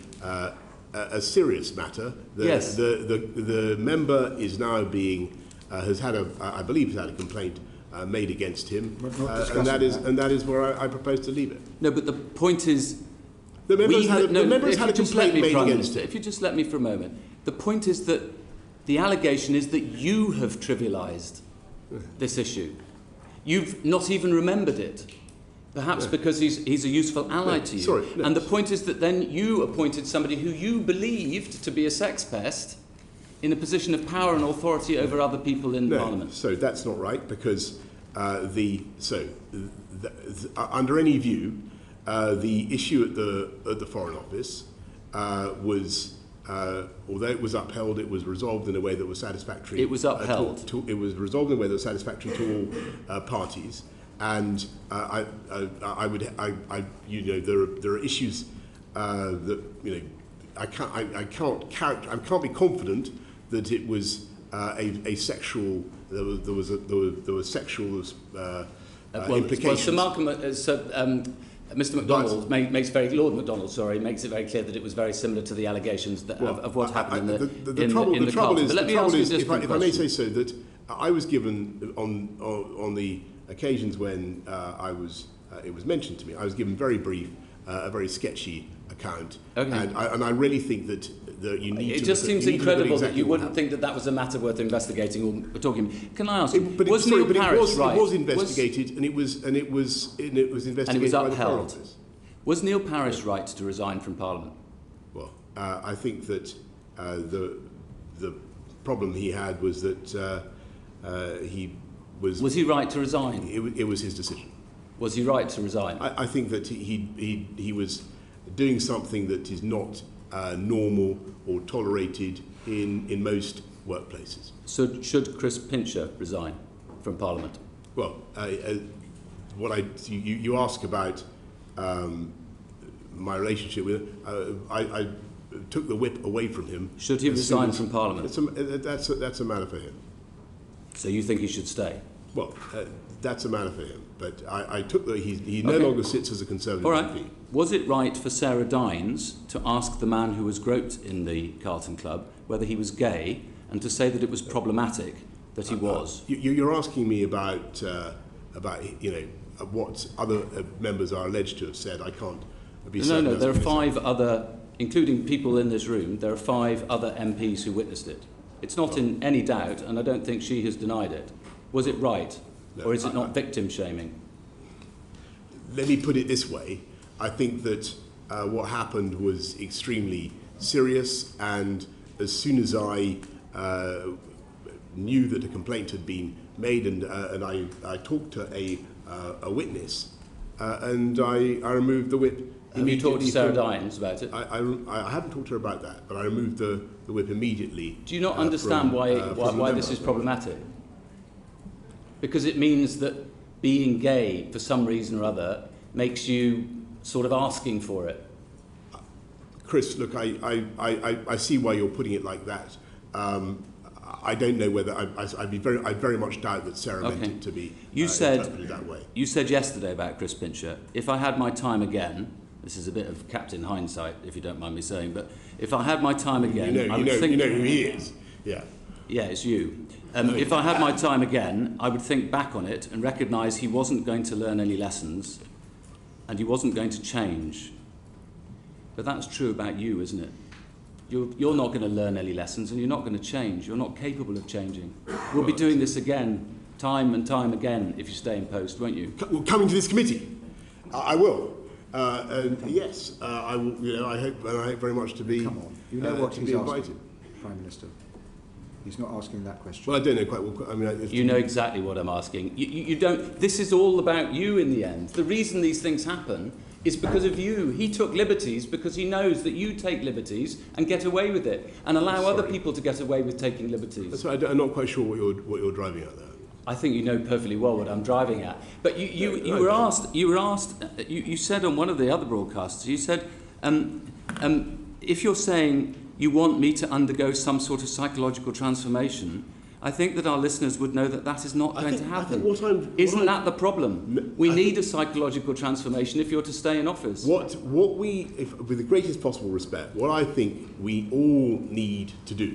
serious matter. Yes. The member is now I believe has had a complaint made against him, and that is where I propose to leave it. No, but the point is, the member has had a complaint made against him. If you just let me for a moment, the point is that the allegation is that you have trivialised this issue. You've not even remembered it, perhaps because he's a useful ally to you. And the point is that then you appointed somebody who you believed to be a sex pest in a position of power and authority over other people in Parliament. So that's not right, because under any view, the issue at the Foreign Office was. Although it was upheld, it was resolved in a way that was satisfactory. It was upheld. It was resolved in a way that was satisfactory to all parties, and there are issues that I can't be confident that it was a sexual. There was sexual implications. Well, Sir Malcolm. Mr. MacDonald Lord MacDonald, makes it very clear that it was very similar to the allegations of what happened in the trouble is, But let me ask you if I may say so, that I was given on the occasions when it was mentioned to me, I was given very brief, a very sketchy account, and I really think that you need. It just seems incredible that you wouldn't think that was a matter worth investigating or talking. Can I ask you? Was Neil Parish right? It was investigated, and it was investigated, and it was upheld. By the Foreign Office. Was Neil Parish right to resign from Parliament? Well, I think that the problem he had was that he was. Was he right to resign? It was his decision. Was he right to resign? I think that he was doing something that is not normal or tolerated in most workplaces. So should Chris Pincher resign from Parliament? Well, you ask about my relationship with him. I took the whip away from him. Should he resign from Parliament? That's a matter for him. So you think he should stay? Well, that's a matter for him. But I took the. He no longer sits as a Conservative All right. MP. Was it right for Sarah Dines to ask the man who was groped in the Carlton Club whether he was gay, and to say that it was problematic that he was? You're asking me about about what other members are alleged to have said. I can't be No, certain. no, there are 5 other, including people in this room, there are 5 other MPs who witnessed it. It's not in any doubt, and I don't think she has denied it. Was it right, or is it not victim shaming? Let me put it this way. I think that what happened was extremely serious, and as soon as I knew that a complaint had been made, and I talked to a witness, and I removed the whip. Have you talked to Sarah Dines about it? I haven't talked to her about that, but I removed the whip immediately. Do you not understand why this is problematic? Because it means that being gay, for some reason or other, makes you sort of asking for it. Chris, look, I see why you're putting it like that. I don't know whether I very much doubt that Sarah meant it to be interpreted that way. You said yesterday about Chris Pincher, if I had my time again, this is a bit of Captain Hindsight, if you don't mind me saying, but if I had my time again, you know who he is. Yeah. Yeah, it's you. If I had my time again, I would think back on it and recognise he wasn't going to learn any lessons, and he wasn't going to change. But that's true about you, isn't it? You're not going to learn any lessons, and you're not going to change. You're not capable of changing. We'll be doing this again, time and time again, if you stay in post, won't you? Well, coming to this committee, I will. And yes, I will. I hope very much to be. Come on, you know what he's invited. asking, Prime Minister. He's not asking that question. Well, I don't know quite well. I mean, you know exactly what I'm asking. You don't. This is all about you in the end. The reason these things happen is because of you. He took liberties because he knows that you take liberties and get away with it, and allow other people to get away with taking liberties. That's right. I'm not quite sure what you're driving at there. I think you know perfectly well what I'm driving at. But you were asked. You said on one of the other broadcasts. You said, if you're saying you want me to undergo some sort of psychological transformation, I think that our listeners would know that that is not going to happen. Isn't that the problem? We need a psychological transformation if you're to stay in office. With the greatest possible respect, what I think we all need to do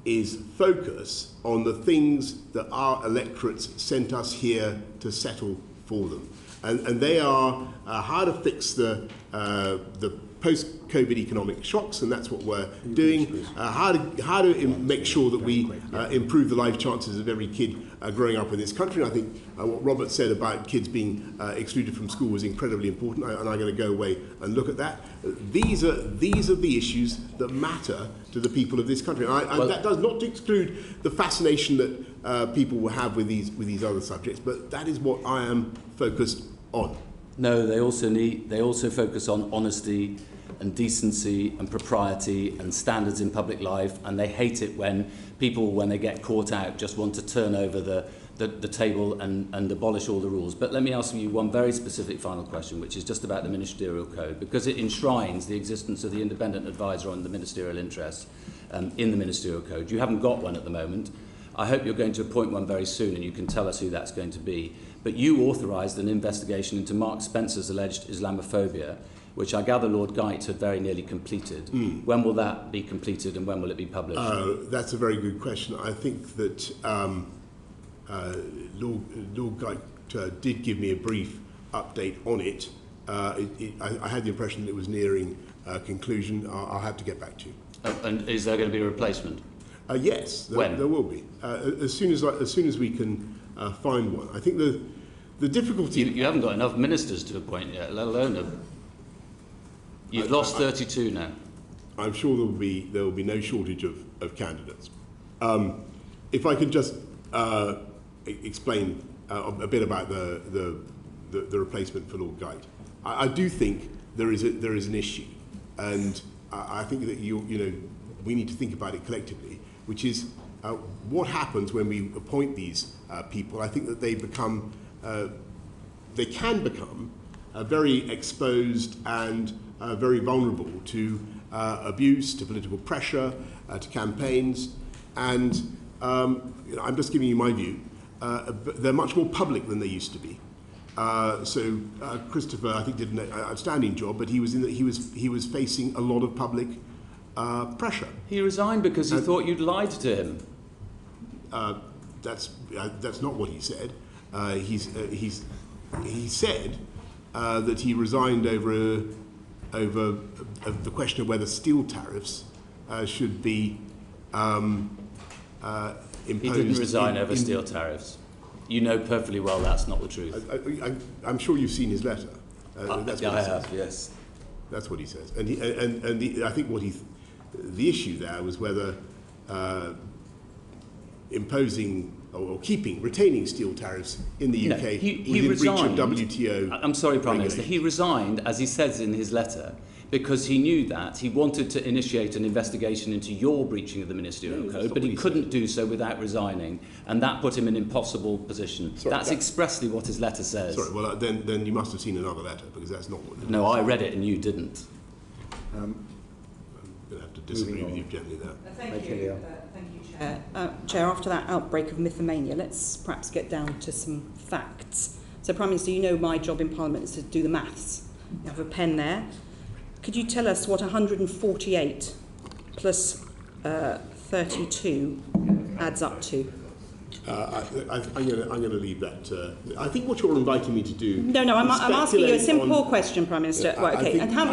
is focus on the things that our electorates sent us here to settle for them. And they are how to fix the post-COVID economic shocks, and that's what we're doing. How to make sure that we improve the life chances of every kid growing up in this country. And I think what Robert said about kids being excluded from school was incredibly important, and I'm going to go away and look at that. These are the issues that matter to the people of this country. And that does not exclude the fascination that people will have with these other subjects, but that is what I am focused on. No, they also focus on honesty and decency and propriety and standards in public life, and they hate it when people, when they get caught out, just want to turn over the table and abolish all the rules. But let me ask you one very specific final question, which is just about the ministerial code, because it enshrines the existence of the independent advisor on the ministerial interests in the ministerial code. You haven't got one at the moment. I hope you're going to appoint one very soon, and you can tell us who that's going to be. But you authorised an investigation into Mark Spencer's alleged Islamophobia, which I gather Lord Geit had very nearly completed. When will that be completed, and when will it be published? That's a very good question. I think that Lord Geit did give me a brief update on it. I had the impression that it was nearing conclusion. I'll have to get back to you. And is there going to be a replacement? Yes, there will be. As soon as we can find one. I think the difficulty... You haven't got enough ministers to appoint yet, let alone You've lost 32 now. I'm sure there will be no shortage of candidates. If I could just explain a bit about the replacement for Lord Geit. I do think there is an issue, and I think that we need to think about it collectively, which is what happens when we appoint these people. I think that they can become very exposed and very vulnerable to abuse, to political pressure, to campaigns, and I'm just giving you my view. They're much more public than they used to be. So Christopher, I think, did an outstanding job, but he was facing a lot of public pressure. He resigned because he thought you'd lied to him. That's not what he said. he said that he resigned over the question of whether steel tariffs should be imposed. He didn't resign over steel tariffs. You know perfectly well that's not the truth. I'm sure you've seen his letter. That's what I he have, says. yes. That's what he says. I think the issue there was whether imposing or retaining steel tariffs in the UK he within resigned. breach of WTO. I'm sorry, Prime Minister. He resigned, as he says in his letter, because he knew that he wanted to initiate an investigation into your breaching of the ministerial code, but he couldn't do so without resigning, and that put him in an impossible position. That's expressly what his letter says. Sorry, well then you must have seen another letter, because that's not what. No, I read it and you didn't. I'm going to have to disagree with you gently there. Thank you, Chair. Chair, after that outbreak of mythomania, let's perhaps get down to some facts. So, Prime Minister, you know my job in Parliament is to do the maths. You have a pen there. Could you tell us what 148 plus 32 adds up to? I'm going to leave that. I think what you're inviting me to do. No, I'm asking you a simple question, Prime Minister. Yeah, right, okay. And I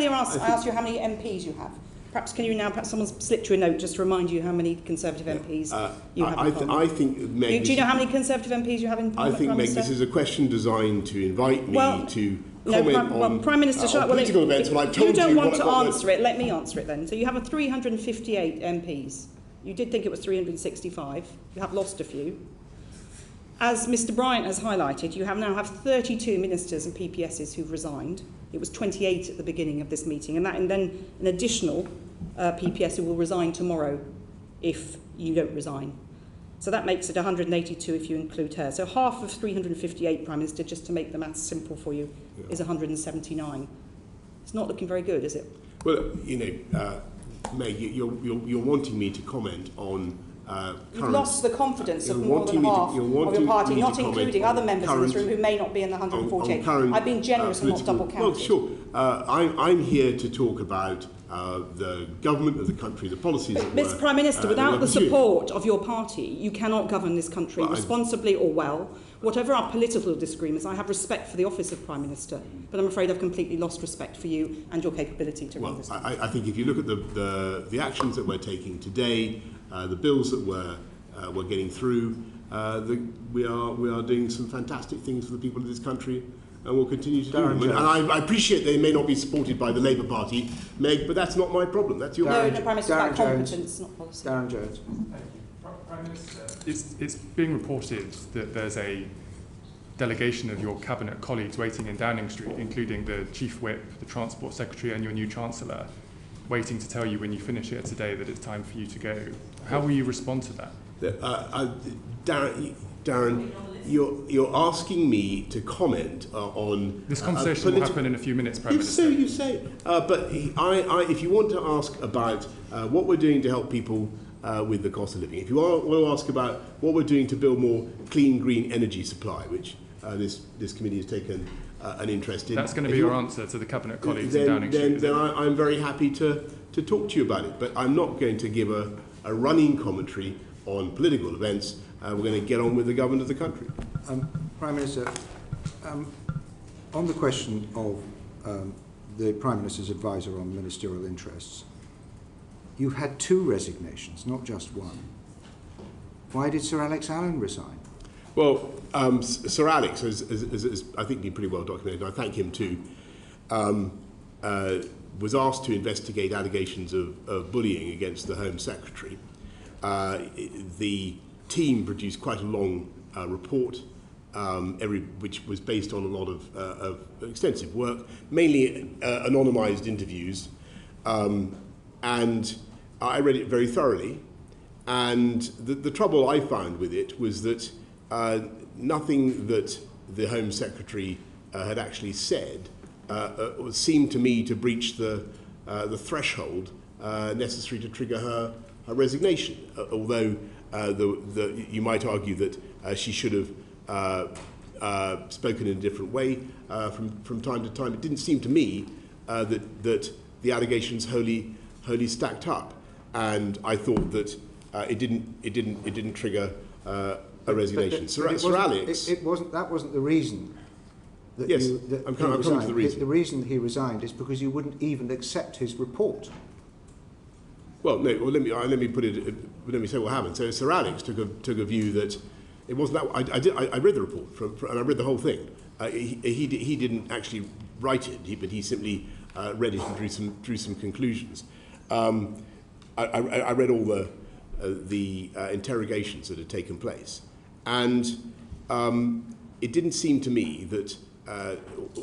asked you how many MPs you have. Perhaps someone's slipped you a note just to remind you how many Conservative MPs you have in Parliament. I think, Meg, do you know how many Conservative MPs you have in Parliament? I think, Meg, this is a question designed to invite me to comment on Prime Minister, political events when I've told you. You don't want to answer it. Let me answer it then. So you have 358 MPs. You did think it was 365. You have lost a few. As Mr Bryant has highlighted, you now have 32 ministers and PPSs who've resigned. It was 28 at the beginning of this meeting, and then an additional PPS who will resign tomorrow if you don't resign. So that makes it 182 if you include her. So half of 358, Prime Minister, just to make the maths simple for you, is 179. It's not looking very good, is it? Well, Meg, you're wanting me to comment on You've lost the confidence of more than half of your party, not including other members in this room who may not be in the 148. I've been generous and not double counted. Well, sure. I'm here to talk about the government of the country, the policies that Mr Prime Minister, without the support of your party, you cannot govern this country responsibly or well. Whatever our political disagreements, I have respect for the office of Prime Minister, but I'm afraid I've completely lost respect for you and your capability to run this country. I think if you look at the actions that we're taking today, the bills that we're getting through, we are doing some fantastic things for the people of this country, and we'll continue to do them. And I appreciate they may not be supported by the Labour Party, Meg, but that's not my problem. That's your problem. No, Prime Minister, about competence, not policy. Darren Jones. Prime Minister, it's being reported that there's a delegation of your cabinet colleagues waiting in Downing Street, including the Chief Whip, the Transport Secretary and your new Chancellor, waiting to tell you when you finish here today that it's time for you to go. How will you respond to that? Darren, you're asking me to comment on... This conversation will happen in a few minutes, Prime Minister. You say. But if you want to ask about what we're doing to help people with the cost of living, if you want to ask about what we're doing to build more clean, green energy supply, which this committee has taken an interest in. That's going to be your answer to the Cabinet colleagues in Downing Street. Then I'm very happy to talk to you about it. But I'm not going to give a running commentary on political events. We're going to get on with the government of the country. Prime Minister, on the question of the Prime Minister's advisor on ministerial interests, you've had 2 resignations, not just one. Why did Sir Alex Allen resign? Well, Sir Alex has I think been pretty well documented, and I thank him too, was asked to investigate allegations of bullying against the Home Secretary. The team produced quite a long report, which was based on a lot of extensive work, mainly anonymised interviews, and I read it very thoroughly. And the trouble I found with it was that nothing that the Home Secretary had actually said seemed to me to breach the threshold necessary to trigger her resignation. Although you might argue that she should have spoken in a different way from time to time. It didn't seem to me that the allegations wholly a resignation. Sir Alex... That wasn't the reason that yes, you that I'm he coming resigned. to the reason. The reason he resigned is because you wouldn't even accept his report. Well, no. Well, let me say what happened. So Sir Alex took a view that it wasn't that. I read the report and I read the whole thing. He didn't actually write it, but he simply read it and drew some conclusions. I read all the interrogations that had taken place, and it didn't seem to me that,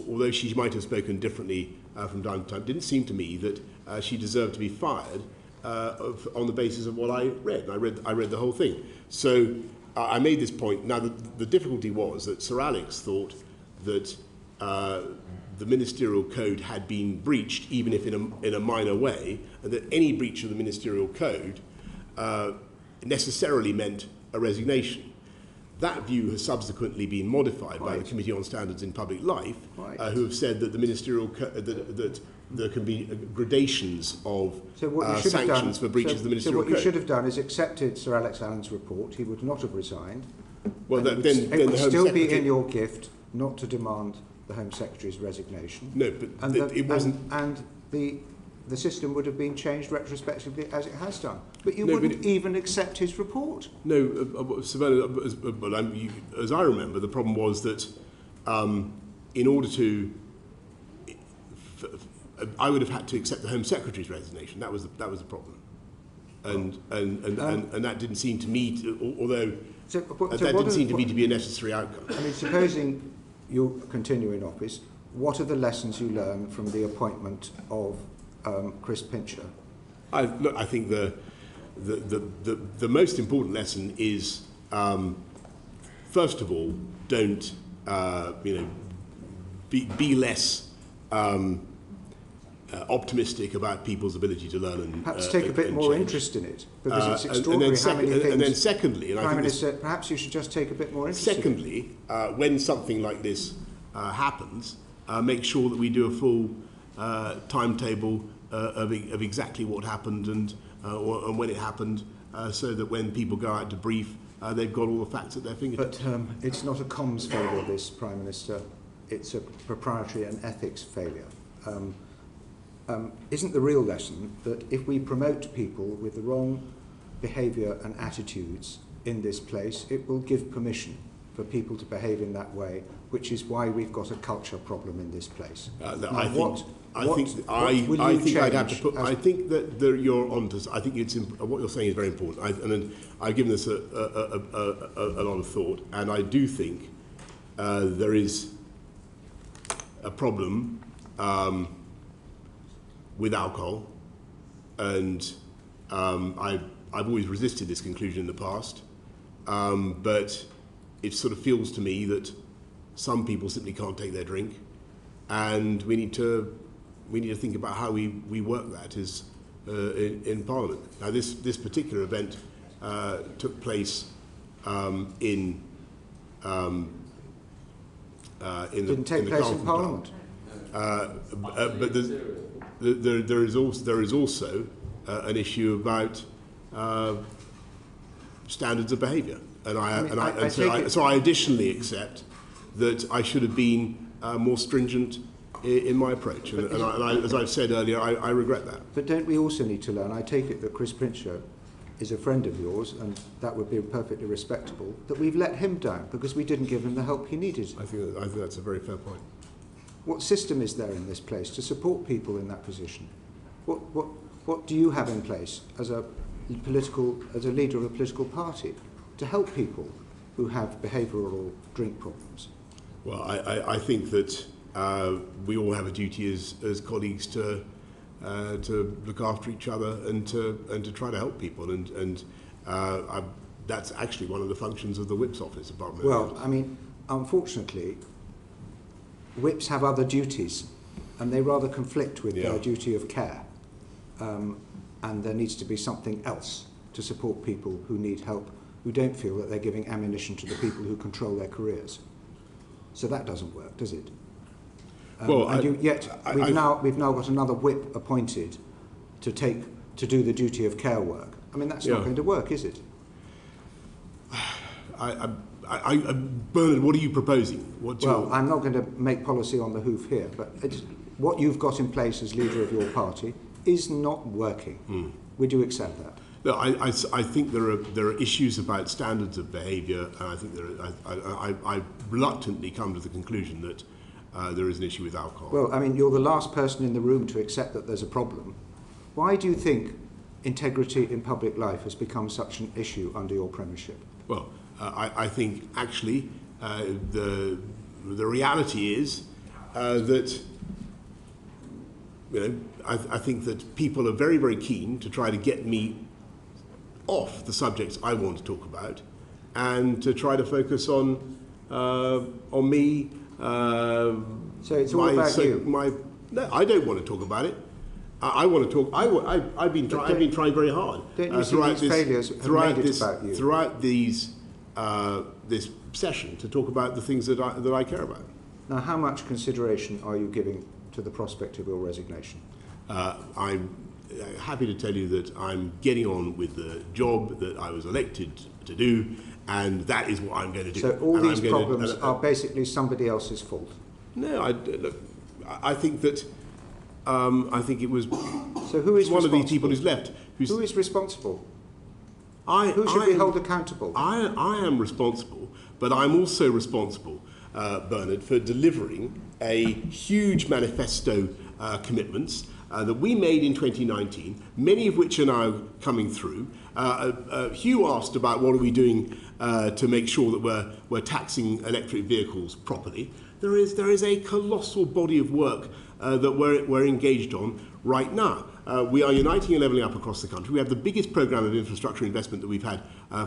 although she might have spoken differently from time to time, it didn't seem to me that she deserved to be fired on the basis of what I read. And I read the whole thing. So I made this point. Now, the difficulty was that Sir Alex thought that the ministerial code had been breached, even if in a minor way, and that any breach of the ministerial code necessarily meant a resignation. That view has subsequently been modified by the Committee on Standards in Public Life, who have said that the ministerial that there can be gradations of sanctions for breaches of the ministerial code. So what you should have done is accepted Sir Alex Allen's report. He would not have resigned. Well, it would still be in your gift not to demand the Home Secretary's resignation. No, but it wasn't. And the system would have been changed retrospectively as it has done. But you wouldn't even accept his report. No, Savannah, as I remember, the problem was that in order to... I would have had to accept the Home Secretary's resignation. That was the problem. And that didn't seem to me, although that didn't seem to me to be a necessary outcome. I mean, supposing you continue in office, what are the lessons you learn from the appointment of Chris Pincher? I think the most important lesson is, first of all, don't be less optimistic about people's ability to learn and perhaps take a bit more change. Interest in it, because it's extraordinary how many things. And then secondly, Prime Minister, perhaps you should just take a bit more interest. Secondly, when something like this happens, make sure that we do a full timetable of exactly what happened and when it happened, so that when people go out to brief, they've got all the facts at their fingertips. But it's not a comms failure, this, Prime Minister. It's a proprietary and ethics failure. Isn't the real lesson that if we promote people with the wrong behaviour and attitudes in this place, it will give permission for people to behave in that way, which is why we've got a culture problem in this place. I think that you're onto. I think what you're saying is very important. I've given this a lot of thought, and I do think there is a problem with alcohol, and I've always resisted this conclusion in the past, but it sort of feels to me that some people simply can't take their drink, and we need to think about how we work that in Parliament. Now, this particular event took place in didn't take place in Parliament. But there is also an issue about standards of behaviour, so I additionally accept that I should have been more stringent in my approach, and as I've said earlier, I regret that. But don't we also need to learn? I take it that Chris Pincher is a friend of yours, and that would be perfectly respectable, that we've let him down because we didn't give him the help he needed. I think that's a very fair point. What system is there in this place to support people in that position? What do you have in place as a leader of a political party to help people who have behavioural or drink problems? Well, I think that we all have a duty as colleagues to look after each other and to try to help people, and that's actually one of the functions of the Whip's office. Well, I mean, unfortunately, Whips have other duties, and they rather conflict with their duty of care, and there needs to be something else to support people who need help, who don't feel that they're giving ammunition to the people who control their careers. So that doesn't work, does it? We've now got another Whip appointed to do the duty of care work. I mean, that's not going to work, is it? Bernard, what are you proposing? I'm not going to make policy on the hoof here, but what you've got in place as leader of your party is not working. Would you accept that? No, I think there are issues about standards of behaviour, and I think I reluctantly come to the conclusion that there is an issue with alcohol. Well, I mean, you're the last person in the room to accept that there's a problem. Why do you think integrity in public life has become such an issue under your premiership? Well, I think actually the reality is that I think that people are very, very keen to try to get me off the subjects I want to talk about, and to try to focus on me. So it's all about you. No, I don't want to talk about it. I want to talk. I've been trying very hard throughout this session to talk about the things that I care about. Now, how much consideration are you giving to the prospect of your resignation? I'm happy to tell you that I'm getting on with the job that I was elected to do, and that is what I'm going to do. So all these problems are basically somebody else's fault? No, I think that I think it was who is one of these people who's left. Who is responsible? Who should be held accountable? I am responsible, but I'm also responsible, Bernard, for delivering a huge manifesto commitments that we made in 2019, many of which are now coming through. Hugh asked about what are we doing to make sure that we're taxing electric vehicles properly. There is a colossal body of work that we're engaged on right now. We are uniting and levelling up across the country. We have the biggest programme of infrastructure investment that we've had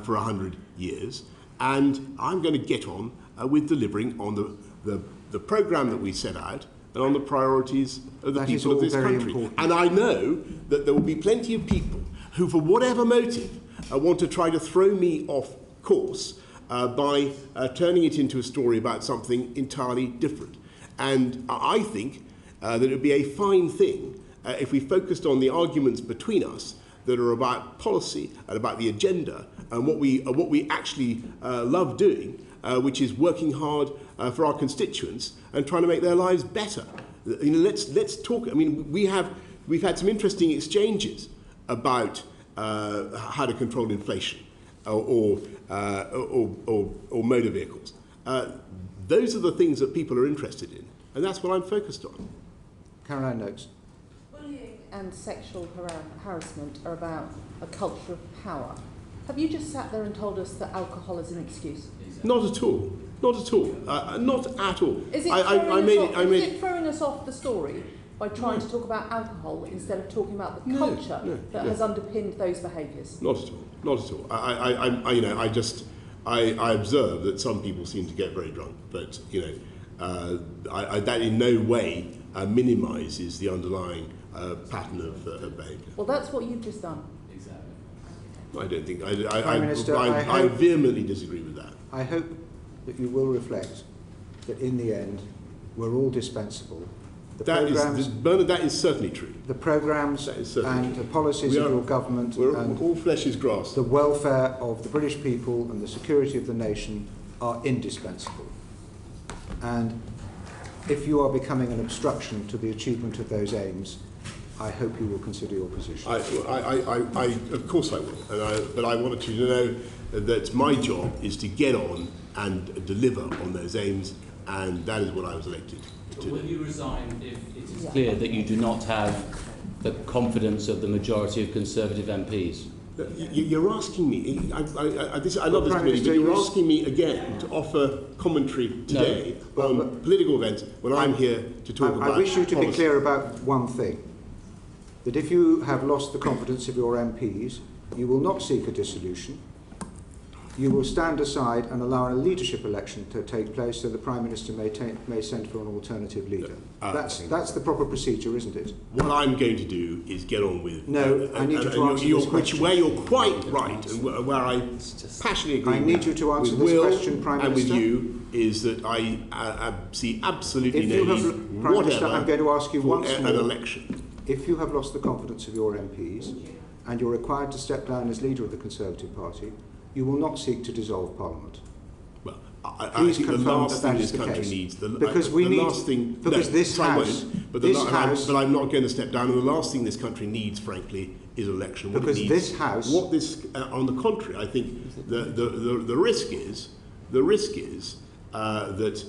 for 100 years. And I'm going to get on with delivering on the programme that we set out and on the priorities of the people of this country. Important. And I know that there will be plenty of people who, for whatever motive, want to try to throw me off course by turning it into a story about something entirely different. And I think that it would be a fine thing if we focused on the arguments between us that are about policy and about the agenda and what we actually love doing, which is working hard for our constituents and trying to make their lives better. Let's talk. I mean, we've had some interesting exchanges about how to control inflation or motor vehicles. Those are the things that people are interested in, and that's what I'm focused on. Caroline Noakes. Bullying and sexual harassment are about a culture of power. Have you just sat there and told us that alcohol is an excuse? Not at all. Not at all. Not at all. Is it throwing us off the story by trying to talk about alcohol instead of talking about the culture that has underpinned those behaviours? Not at all. Not at all. I observe that some people seem to get very drunk, but that in no way minimises the underlying pattern of behaviour. Well, that's what you've just done. I don't think. Prime Minister, I vehemently disagree with that. I hope that you will reflect that in the end we're all dispensable. Bernard, that is certainly true. The programmes and the policies of your government and all flesh is grass. The welfare of the British people and the security of the nation are indispensable. And if you are becoming an obstruction to the achievement of those aims, I hope you will consider your position. Of course I will. But I wanted you to know that my job is to get on and deliver on those aims, and that is what I was elected to do. Will you resign if it is clear that you do not have the confidence of the majority of Conservative MPs? You're asking me, I love this committee, but you're asking me again to offer commentary today on political events when I'm here to talk about I wish you to policy. be clear about one thing, that if you have lost the confidence of your MPs, you will not seek a dissolution. You will stand aside and allow a leadership election to take place so the Prime Minister may send for an alternative leader. That's the proper procedure, isn't it? What I'm going to do is get on with... No, I need you to answer this question. Where you're quite right, and where I passionately agree I need you to answer this question, Prime Minister. And with you, is that I see absolutely no need Prime Minister, I'm going to ask you once more. An election. If you have lost the confidence of your MPs and you're required to step down as leader of the Conservative Party, you will not seek to dissolve Parliament. Well, I Please think the confirm last that thing that is this the country case. needs, Because we need, because this House, but I'm not going to step down. And the last thing this country needs, frankly, is an election. What because it needs, this House, what this, on the contrary, I think the risk is that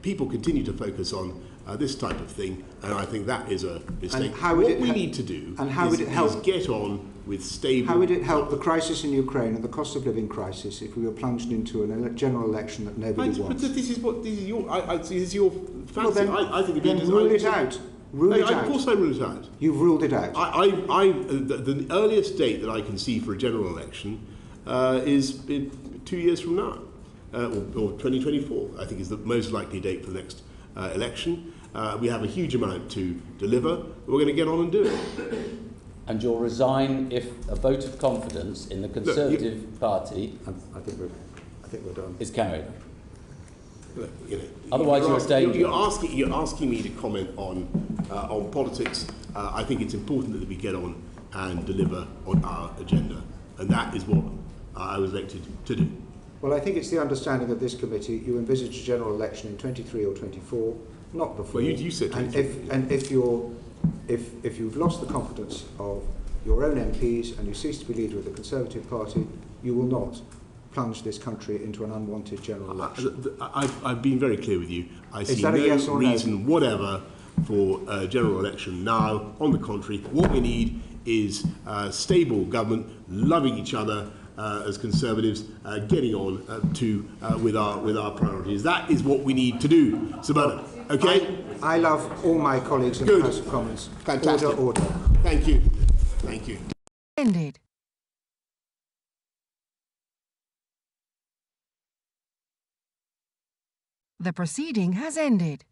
people continue to focus on this type of thing, and I think that is a mistake. What we need to do is get on with stable... How would it help the crisis in Ukraine and the cost of living crisis if we were plunged into a general election that nobody wants? But this is your fancy. Well, then, I think then rule it out. Rule it out. Of course I rule it out. You've ruled it out. The earliest date that I can see for a general election is 2 years from now, or 2024, I think is the most likely date for the next election. We have a huge amount to deliver. We're going to get on and do it. And you'll resign if a vote of confidence in the Conservative Party I think we're done. is carried. Look, Otherwise, you're staying. You're asking me to comment on politics. I think it's important that we get on and deliver on our agenda, and that is what I was elected to do. Well, I think it's the understanding of this committee you envisage a general election in 23 or 24, not before. Well, you said 23. And if you've lost the confidence of your own MPs and you cease to be leader of the Conservative Party, you will not plunge this country into an unwanted general election. I've been very clear with you. I see no yes reason whatever for a general election now. On the contrary, what we need is stable government, loving each other as Conservatives, getting on with our priorities. That is what we need to do, Sir Bernard. Okay? I love all my colleagues in the House of Commons. Fantastic. Order. Thank you. Thank you. Ended. The proceeding has ended.